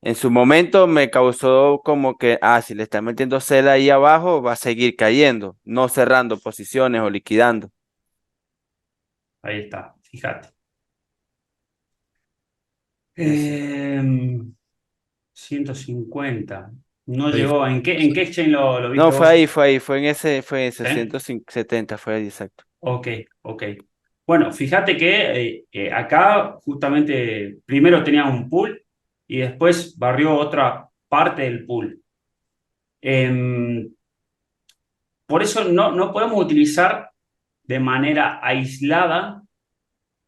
en su momento me causó como que, si le están metiendo cel ahí abajo, va a seguir cayendo, no cerrando posiciones o liquidando. Ahí está, fíjate. Eso. Eh, 150. No Ahí llegó. ¿En qué exchange lo No, viste vos? fue en ese ¿Sí? 170, fue ahí, exacto. Ok, ok. Bueno, fíjate que acá justamente primero tenía un pool y después barrió otra parte del pool. Em, por eso no podemos utilizar de manera aislada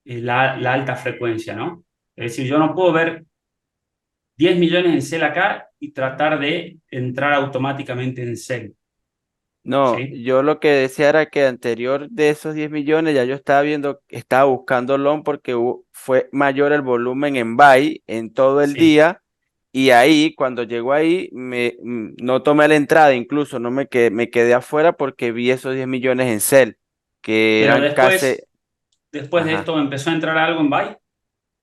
la alta frecuencia, ¿no? Es decir, yo no puedo ver 10 millones en sell acá y tratar de entrar automáticamente en sell, No, ¿sí? yo lo que decía era que anterior de esos 10 millones ya yo estaba viendo, estaba buscando long porque fue mayor el volumen en buy en todo el Sí. día y ahí cuando llegó ahí no tomé la entrada, incluso no me quedé afuera porque vi esos 10 millones en sell, que Pero eran casi, después de ajá, esto empezó a entrar algo en buy,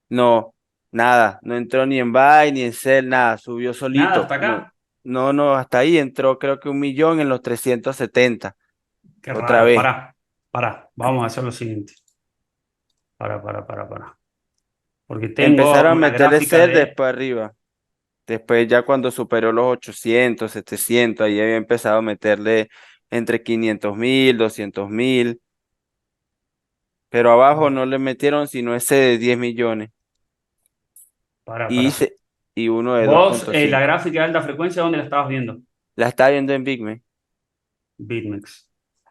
no, nada, no entró ni en buy ni en sell, nada, subió nada solito, hasta no, acá. no, hasta ahí entró creo que 1 millón en los 370 Qué otra raro. vez. Pará. Vamos a hacer lo siguiente. Pará. Porque tengo Empezaron a una meterle gráfica sell de... después arriba. Después ya cuando superó los 800, 700, ahí había empezado a meterle entre 500.000, 200.000. Pero abajo no le metieron sino ese de 10 millones. Para, y, para. se- y uno de Vos, la 2.5. gráfica de alta frecuencia, ¿dónde la estabas viendo? La está viendo en BigMe. BitMEX.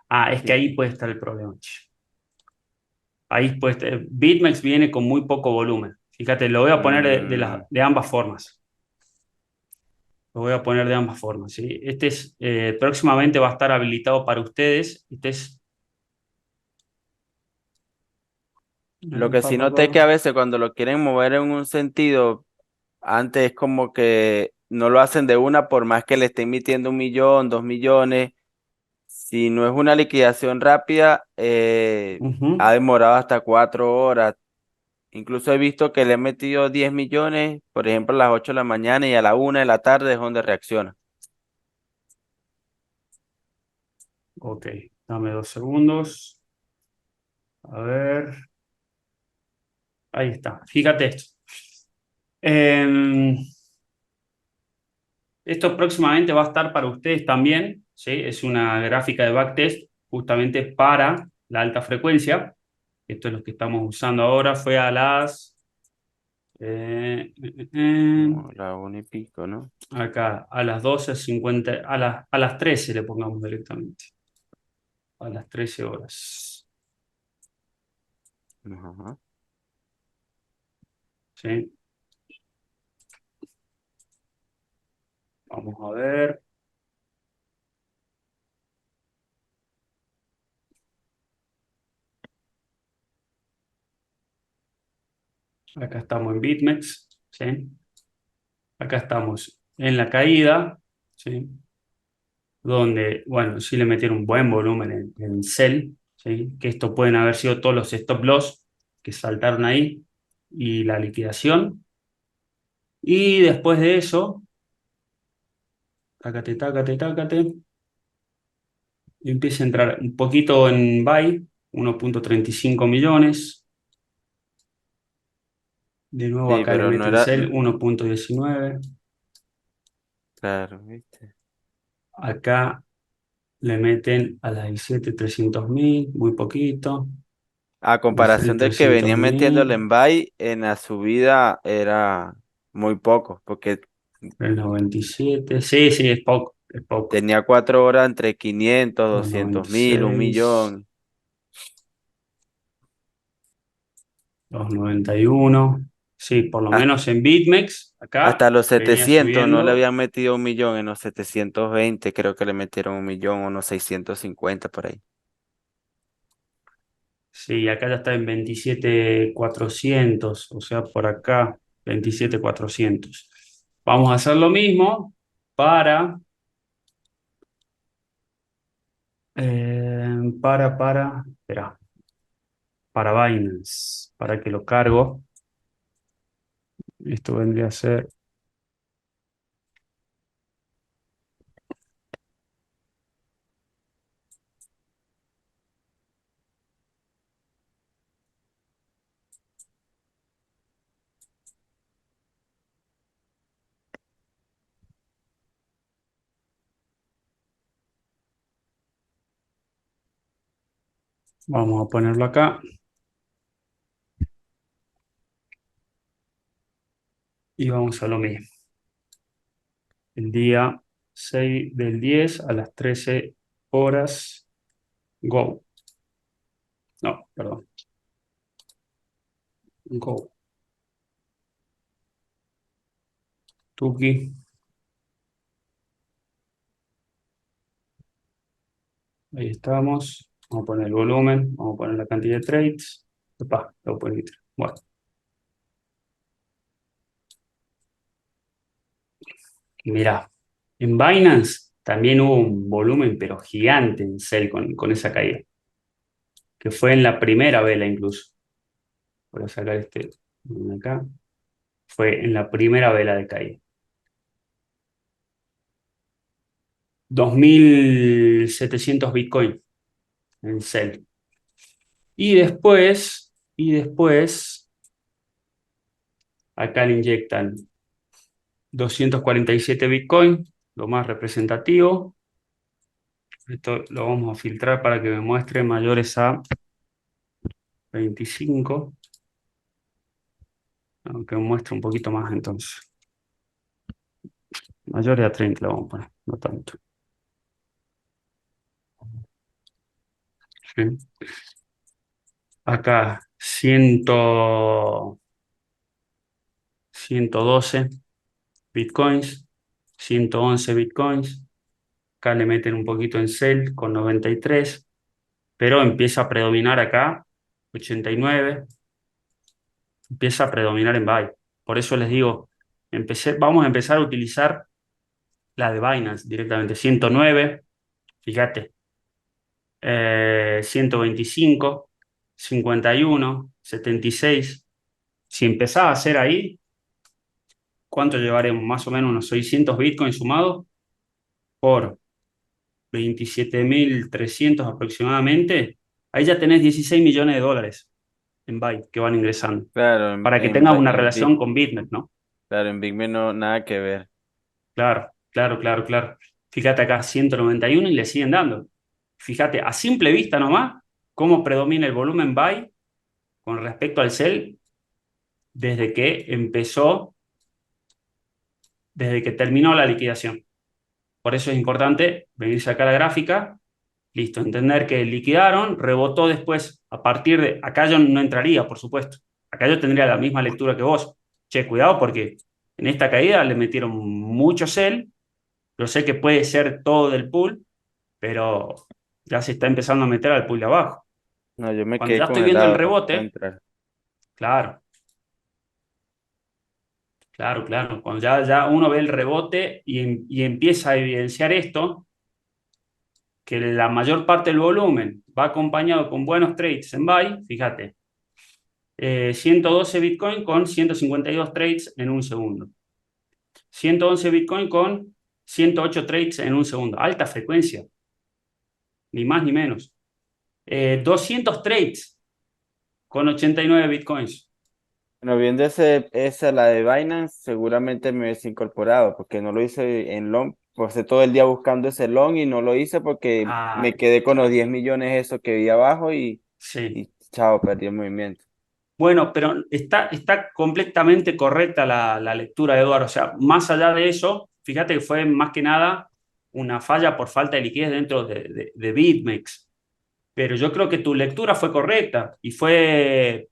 Ah, es que Sí. ahí puede estar el problema, che. Ahí puede estar. BitMEX viene con muy poco volumen. Fíjate, lo voy a poner Mm, de ambas formas. Lo voy a poner de ambas formas, ¿sí? Este es, próximamente va a estar habilitado para ustedes. Este es, lo que pa, sí pa, noté que pa. a veces cuando lo quieren mover en un sentido, antes es como que no lo hacen de una, por más que le estén emitiendo 1 millón, 2 millones. Si no es una liquidación rápida, ha Ujú. demorado hasta 4 horas. Incluso he visto que le he metido 10 millones, por ejemplo, a las 8 de la mañana y a la 1 de la tarde es donde reacciona. Ok, dame 2 segundos. A ver, ahí está. Fíjate esto. Em, Esto próximamente va a estar para ustedes también, ¿sí? Es una gráfica de backtest justamente para la alta frecuencia. Esto es lo que estamos usando ahora. Fue a las... Como la 1 y pico, ¿no? acá, a las 12:50, a las 13 le pongamos directamente. A las 13 horas. Ajá. ¿Sí? Vamos a ver. Acá estamos en BitMEX. ¿Sí? Acá estamos en la caída. ¿Sí? Donde, bueno, sí le metieron un buen volumen en sell, ¿sí? Que esto pueden haber sido todos los stop loss que saltaron ahí y la liquidación. Y después de eso, tácate, tácate, tácate, y empieza a entrar un poquito en buy, 1.35 millones. De nuevo Sí, acá le pero no meten era, sell, 1.19. claro, ¿viste? Acá le meten a las 17.300.000, muy poquito. A comparación del que venía metiéndole 17.300.000. en buy, en la subida era muy poco, porque El 97. Sí, sí, es poco, es poco. tenía 4 horas entre 500, Los 200.000, 96, 1 millón. los 91. Sí, por lo Has- menos en BitMEX, acá Hasta los venía 700 no le subiendo. habían metido 1 millón, en los 720 creo que le metieron 1 millón, unos 650 por ahí. Sí, acá ya está en 27.400, o sea, por acá, 27.400. Vamos a hacer lo mismo para, espera, para Binance, para que lo cargo. Esto vendría a ser, vamos a ponerlo acá y vamos a lo mismo. El día 6 del 10 a las 13 horas. Go. No, perdón. Go. Tuki. Ahí estamos. Vamos a poner el volumen. Vamos a poner la cantidad de trades. Epa, lo puedo quitar. Bueno, mirá. En Binance también hubo un volumen, pero gigante en sell con esa caída. Que fue en la primera vela incluso. Voy a sacar este de acá. Fue en la primera vela de caída. 2.700 Bitcoin en sell. Y después, acá le inyectan 247 Bitcoin, lo más representativo. Esto lo vamos a filtrar para que me muestre mayores a 25. Aunque muestre un poquito más entonces. Mayor de a 30 lo vamos a poner, no tanto. ¿Sí? Acá 112 bitcoins, 111 bitcoins. Acá le meten un poquito en sell con 93, pero empieza a predominar acá 89, empieza a predominar en buy. Por eso les digo, vamos a empezar a utilizar la de Binance directamente. 109, fíjate, 125, 51, 76. Si empezás a hacer ahí, ¿cuánto llevaremos? Más o menos unos 600 bitcoins sumados por 27.300 aproximadamente. Ahí ya tenés 16 millones de dólares en Byte que van ingresando. Claro, Para que tengas una relación con BitMEX, ¿no? claro, en Big Ben no, nada que ver. Claro, claro, claro, claro. Fíjate acá, 191 y le siguen dando. Fíjate, a simple vista nomás, cómo predomina el volumen buy con respecto al sell desde que empezó, desde que terminó la liquidación. Por eso es importante venirse acá a la gráfica, listo, entender que liquidaron, rebotó después, a partir de, acá yo no entraría, por supuesto. Acá yo tendría la misma lectura que vos. Che, cuidado porque en esta caída le metieron mucho sell. Yo sé que puede ser todo del pool, pero ya se está empezando a meter al pool de abajo. No, yo me Cuando quedé ya estoy viendo el congelado, no puedo rebote, entrar. claro, claro, claro. Cuando ya uno ve el rebote y empieza a evidenciar esto, que la mayor parte del volumen va acompañado con buenos trades en buy, fíjate, 112 Bitcoin con 152 trades en un segundo. 111 Bitcoin con 108 trades en un segundo. Alta frecuencia, ni más ni menos. 200 trades con 89 Bitcoins. Bueno, viendo esa, la de Binance, seguramente me hubiese incorporado, porque no lo hice en long. Pasé todo el día buscando ese long y no lo hice porque Ah, me quedé con los 10 millones eso que vi abajo sí. y chao, perdí el movimiento. Bueno, pero está completamente correcta la lectura de Eduardo. O sea, más allá de eso, fíjate que fue más que nada una falla por falta de liquidez dentro de BitMEX. Pero yo creo que tu lectura fue correcta y fue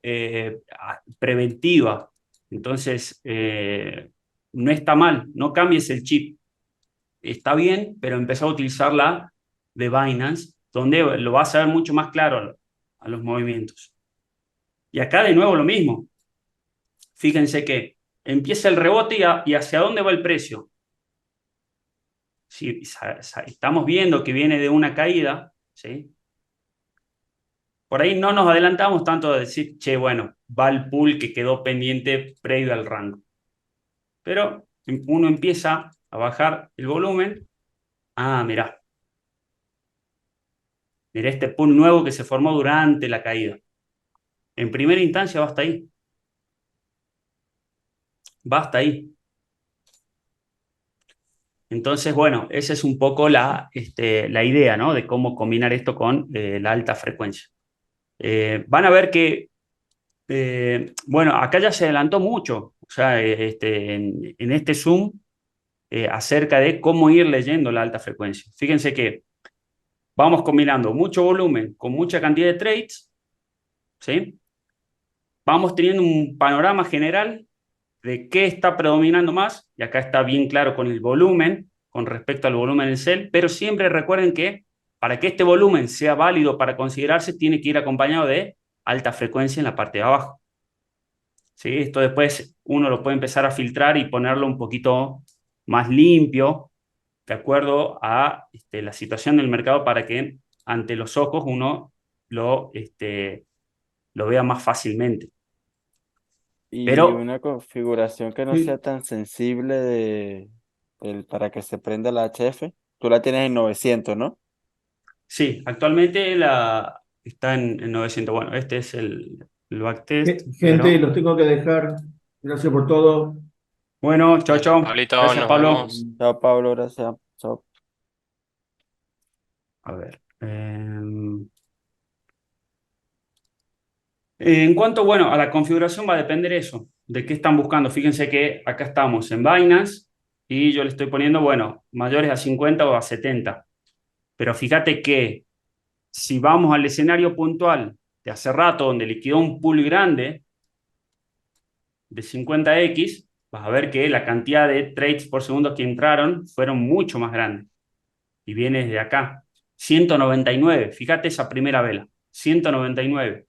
preventiva. Entonces, no está mal, no cambies el chip. Está bien, pero empezó a utilizar la de Binance, donde lo vas a ver mucho más claro a los movimientos. Y acá de nuevo lo mismo. Fíjense que empieza el rebote y hacia dónde va el precio. Si estamos viendo que viene de una caída, ¿sí? Por ahí no nos adelantamos tanto a decir, che, bueno, va el pool que quedó pendiente previo al rango. Pero uno empieza a bajar el volumen. Ah, mirá. Mirá este pool nuevo que se formó durante la caída. En primera instancia va hasta ahí. Va hasta ahí. Entonces, bueno, esa es un poco la idea, ¿no? De cómo combinar esto con la alta frecuencia. Van a ver que, bueno, acá ya se adelantó mucho, o sea, en este Zoom, acerca de cómo ir leyendo la alta frecuencia. Fíjense que vamos combinando mucho volumen con mucha cantidad de trades, ¿sí? Vamos teniendo un panorama general de qué está predominando más, y acá está bien claro con el volumen, con respecto al volumen en sell, pero siempre recuerden que para que este volumen sea válido para considerarse, tiene que ir acompañado de alta frecuencia en la parte de abajo. ¿Sí? Esto después uno lo puede empezar a filtrar y ponerlo un poquito más limpio, de acuerdo a la situación del mercado, para que ante los ojos uno lo vea más fácilmente. Y Pero una configuración que no sea Sí, tan sensible para que se prenda la HF. Tú la tienes en 900, ¿no? sí, actualmente está en 900. Bueno, este es el backtest, gente, pero los tengo que dejar. Gracias por todo. bueno, chao, chao. Pablito, Gracias, nos Pablo. vemos. Chao, Pablo, gracias. Chao. A ver. En cuanto, bueno, a la configuración va a depender eso, de qué están buscando. Fíjense que acá estamos en Binance y yo le estoy poniendo, bueno, mayores a 50 o a 70. Pero fíjate que si vamos al escenario puntual de hace rato, donde liquidó un pool grande de 50x, vas a ver que la cantidad de trades por segundo que entraron fueron mucho más grandes. Y viene desde acá. 199, fíjate esa primera vela, 199.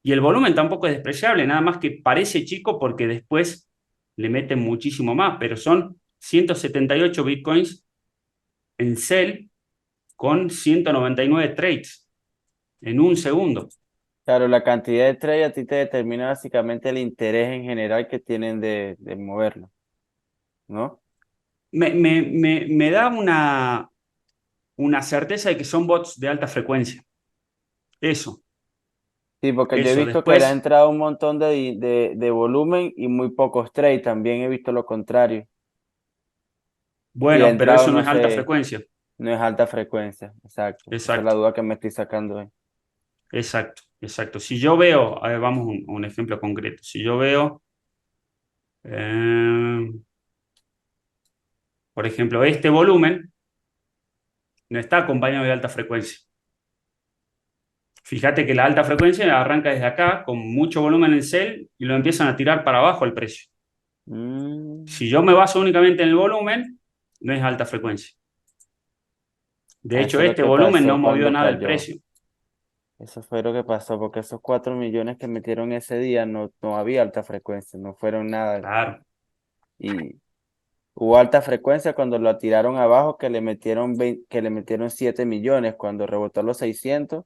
Y el volumen tampoco es despreciable, nada más que parece chico porque después le meten muchísimo más, pero son 178 bitcoins en sell con 199 trades en un segundo. Claro, la cantidad de trade a ti te determina básicamente el interés en general que tienen de moverlo, ¿no? Me da una certeza de que son bots de alta frecuencia. Eso, Sí, porque yo he eso. visto que le ha Después, entrado un montón de volumen y muy pocos trade. También he visto lo contrario. Y ha bueno, pero entrado, eso no no es alta sé, frecuencia. no es alta frecuencia. Exacto. Esa es la Exacto, duda que me estoy sacando hoy. exacto, exacto. Si yo veo, a ver, vamos a un ejemplo concreto. Si yo veo, eh, por ejemplo, este volumen no está acompañado de alta frecuencia. Fíjate que la alta frecuencia arranca desde acá con mucho volumen en sell y lo empiezan a tirar para abajo el precio. Mm, Si yo me baso únicamente en el volumen, no es alta frecuencia. De hecho, eso es lo este que volumen no pasó movió cuando nada el cayó. precio. Eso fue lo que pasó, porque esos 4 millones que metieron ese día no había alta frecuencia, no fueron nada. Claro. Y hubo alta frecuencia cuando lo tiraron abajo, que le metieron 7 millones. Cuando rebotó a los 600,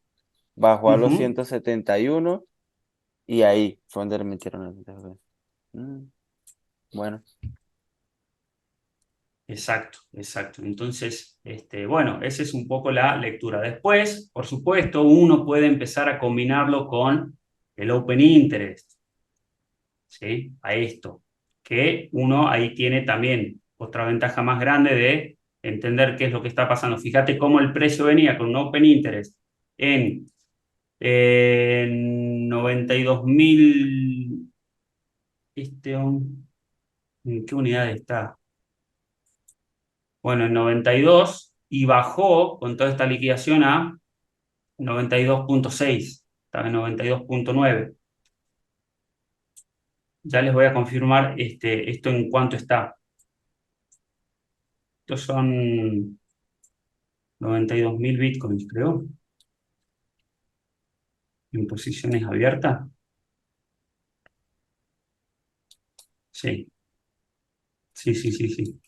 bajó a los Ujú. 171 y ahí fue donde le metieron alta frecuencia. Mm, bueno, Exacto, exacto. Entonces, bueno, esa es un poco la lectura. Después, por supuesto, uno puede empezar a combinarlo con el Open Interest, ¿sí? A esto, que uno ahí tiene también otra ventaja más grande de entender qué es lo que está pasando. Fíjate cómo el precio venía con un Open Interest en 92.000, ¿en qué unidad está? Bueno, en 92 y bajó con toda esta liquidación a 92.6, estaba en 92.9. Ya les voy a confirmar esto en cuánto está. Estos son 92.000 bitcoins, creo, en posiciones abiertas. Sí, sí, sí, sí, sí.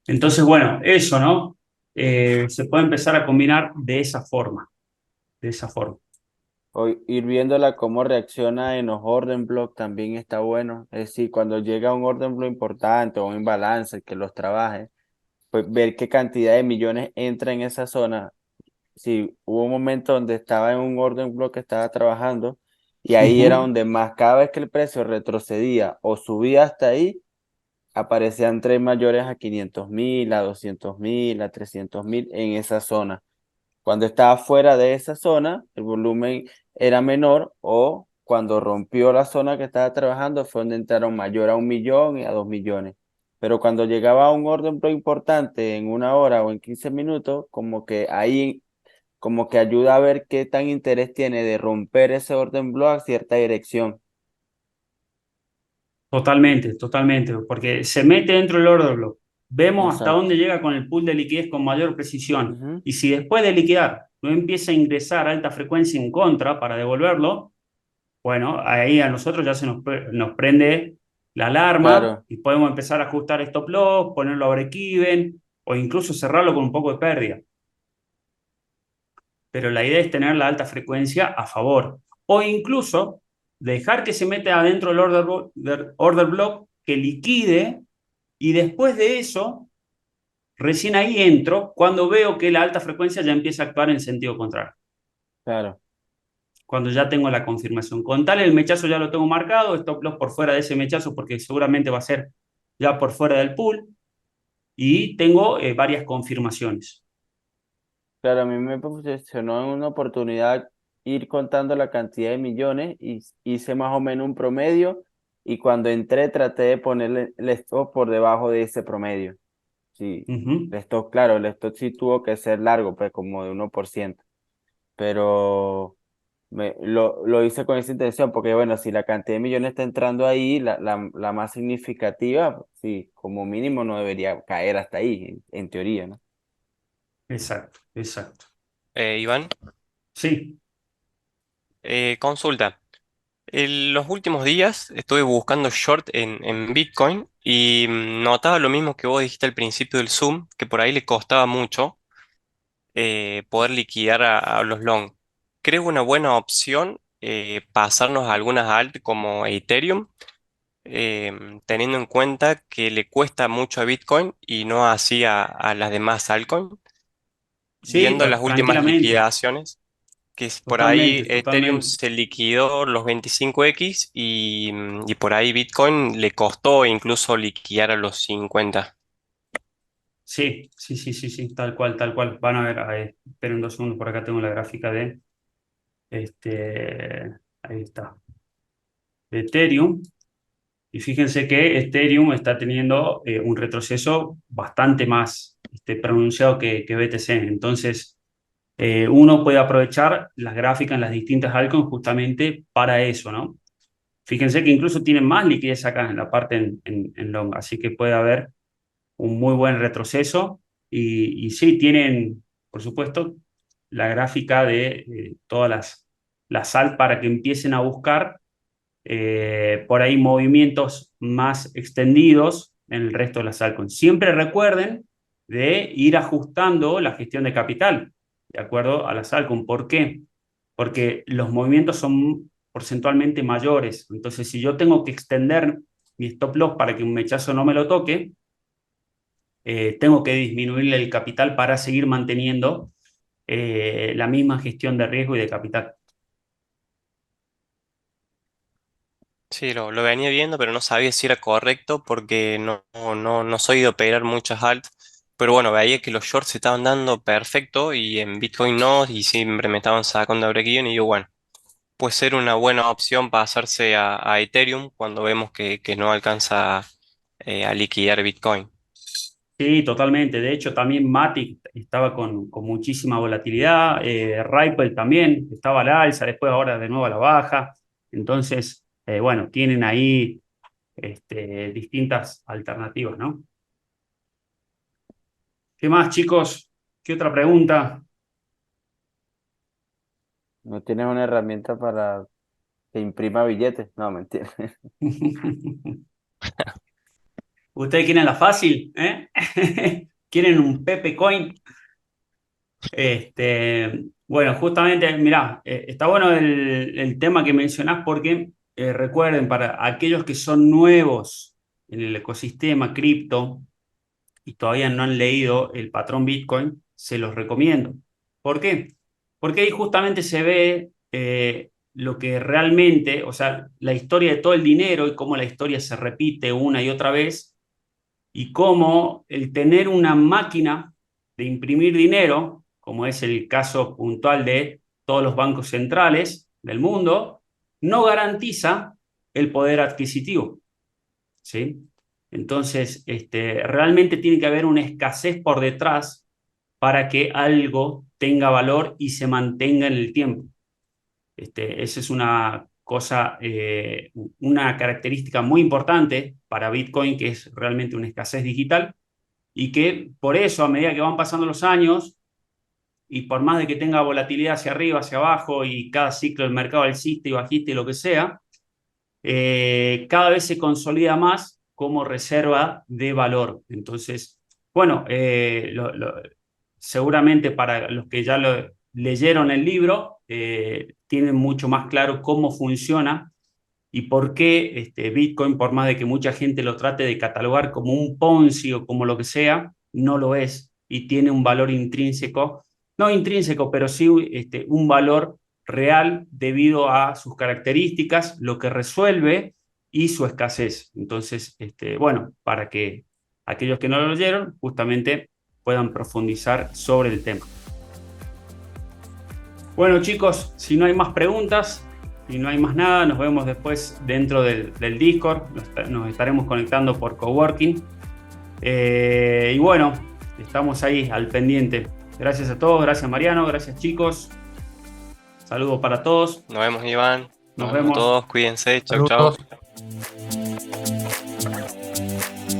Entonces, bueno, eso, ¿no? Se puede empezar a combinar de esa forma, de esa forma. ir viéndola cómo reacciona en los orden block también está bueno. Es decir, cuando llega un orden block importante o un imbalance que los trabaje, pues ver qué cantidad de millones entra en esa zona. Sí, hubo un momento donde estaba en un orden block que estaba trabajando y ahí era Ujú. donde más, cada vez que el precio retrocedía o subía hasta ahí, aparecían tres mayores a 500.000, a 200.000, a 300.000 en esa zona. Cuando estaba fuera de esa zona, el volumen era menor o cuando rompió la zona que estaba trabajando fue donde entraron mayor a 1 millón y a 2 millones. Pero cuando llegaba a un orden block importante en 1 hora o en 15 minutos, como que ahí como que ayuda a ver qué tan interés tiene de romper ese orden block a cierta dirección. Totalmente, totalmente, porque se mete dentro del order block. Vemos hasta Exacto. dónde llega con el pool de liquidez con mayor precisión. Ujú. Y si después de liquidar no empieza a ingresar alta frecuencia en contra para devolverlo, bueno, ahí a nosotros ya nos prende la alarma Claro, y podemos empezar a ajustar stop loss, ponerlo a break-even o incluso cerrarlo con un poco de pérdida. Pero la idea es tener la alta frecuencia a favor. O incluso dejar que se meta adentro del order block, que liquide, y después de eso, recién ahí entro cuando veo que la alta frecuencia ya empieza a actuar en sentido contrario. claro. Cuando ya tengo la confirmación. Con tal, el mechazo ya lo tengo marcado, stop loss por fuera de ese mechazo porque seguramente va a ser ya por fuera del pool, y tengo varias confirmaciones. Claro, a mí me posicionó en una oportunidad ir contando la cantidad de millones y hice más o menos un promedio y cuando entré traté de ponerle el stop por debajo de ese promedio. Sí, Ujú. el stock, claro, el stock sí tuvo que ser largo, pues como de 1%, pero lo hice con esa intención, porque bueno, si la cantidad de millones está entrando ahí, la más significativa, sí, como mínimo no debería caer hasta ahí, en teoría, ¿no? Exacto, exacto. Iván, Sí, consulta. En los últimos días estuve buscando short en Bitcoin y notaba lo mismo que vos dijiste al principio del Zoom, que por ahí le costaba mucho poder liquidar a los long. Creo una buena opción pasarnos a algunas alt como Ethereum, teniendo en cuenta que le cuesta mucho a Bitcoin y no así a las demás altcoins. sí, Viendo las últimas tranquilamente, liquidaciones, por ahí totalmente, Ethereum totalmente. se liquidó los 25x y por ahí Bitcoin le costó incluso liquidar a los 50. Sí, sí, sí, sí, sí, tal cual, tal cual. Van a ver, esperen 2 segundos, por acá tengo la gráfica de, ahí está, de Ethereum. Y fíjense que Ethereum está teniendo un retroceso bastante más pronunciado que BTC. Entonces, uno puede aprovechar las gráficas en las distintas altcoins justamente para eso, ¿no? Fíjense que incluso tienen más liquidez acá en la parte en long, así que puede haber un muy buen retroceso. Y sí, tienen, por supuesto, la gráfica de todas las alt para que empiecen a buscar por ahí movimientos más extendidos en el resto de las altcoins. Siempre recuerden de ir ajustando la gestión de capital de acuerdo a las altcoins. ¿Por qué? Porque los movimientos son porcentualmente mayores. Entonces, si yo tengo que extender mi stop loss para que un mechazo no me lo toque, tengo que disminuirle el capital para seguir manteniendo la misma gestión de riesgo y de capital. Sí, lo venía viendo, pero no sabía si era correcto porque no soy de operar muchas alt. Pero bueno, veía que los shorts se estaban dando perfecto y en Bitcoin no, y siempre me estaban sacando a break-even. Y digo, bueno, puede ser una buena opción pasarse a Ethereum cuando vemos que no alcanza a liquidar Bitcoin. Sí, totalmente. De hecho, también Matic estaba con muchísima volatilidad. Ripple también estaba a la alza, después ahora de nuevo a la baja. Entonces, bueno, tienen ahí distintas alternativas, ¿no? ¿Qué más, chicos? ¿Qué otra pregunta? No tienes una herramienta para que imprima billetes, no, mentira. ¿Ustedes quieren la fácil? ¿Eh? ¿Quieren un Pepe Coin? Bueno, justamente, mirá, está bueno el tema que mencionás porque recuerden, para aquellos que son nuevos en el ecosistema cripto y todavía no han leído el patrón Bitcoin, se los recomiendo. ¿Por qué? Porque ahí justamente se ve lo que realmente, o sea, la historia de todo el dinero y cómo la historia se repite una y otra vez y cómo el tener una máquina de imprimir dinero, como es el caso puntual de todos los bancos centrales del mundo, no garantiza el poder adquisitivo, ¿sí? Entonces, realmente tiene que haber una escasez por detrás para que algo tenga valor y se mantenga en el tiempo. Esa es una cosa, una característica muy importante para Bitcoin, que es realmente una escasez digital y que por eso a medida que van pasando los años y por más de que tenga volatilidad hacia arriba, hacia abajo y cada ciclo del mercado alcista y bajista y lo que sea, cada vez se consolida más como reserva de valor. Entonces, bueno, seguramente para los que ya leyeron el libro, tienen mucho más claro cómo funciona y por qué Bitcoin, por más de que mucha gente lo trate de catalogar como un Ponzi o como lo que sea, no lo es y tiene un valor intrínseco, no intrínseco, pero sí un valor real debido a sus características, lo que resuelve y su escasez. Entonces, bueno, para que aquellos que no lo leyeron justamente puedan profundizar sobre el tema. Bueno, chicos, si no hay más preguntas y no hay más nada, nos vemos después dentro del Discord. Nos estaremos conectando por coworking. Y bueno, estamos ahí al pendiente. Gracias a todos, gracias Mariano, gracias chicos. Saludos para todos. Nos vemos, Iván. Nos Nos vemos vemos. todos. Cuídense. Chau, chau. Saludos.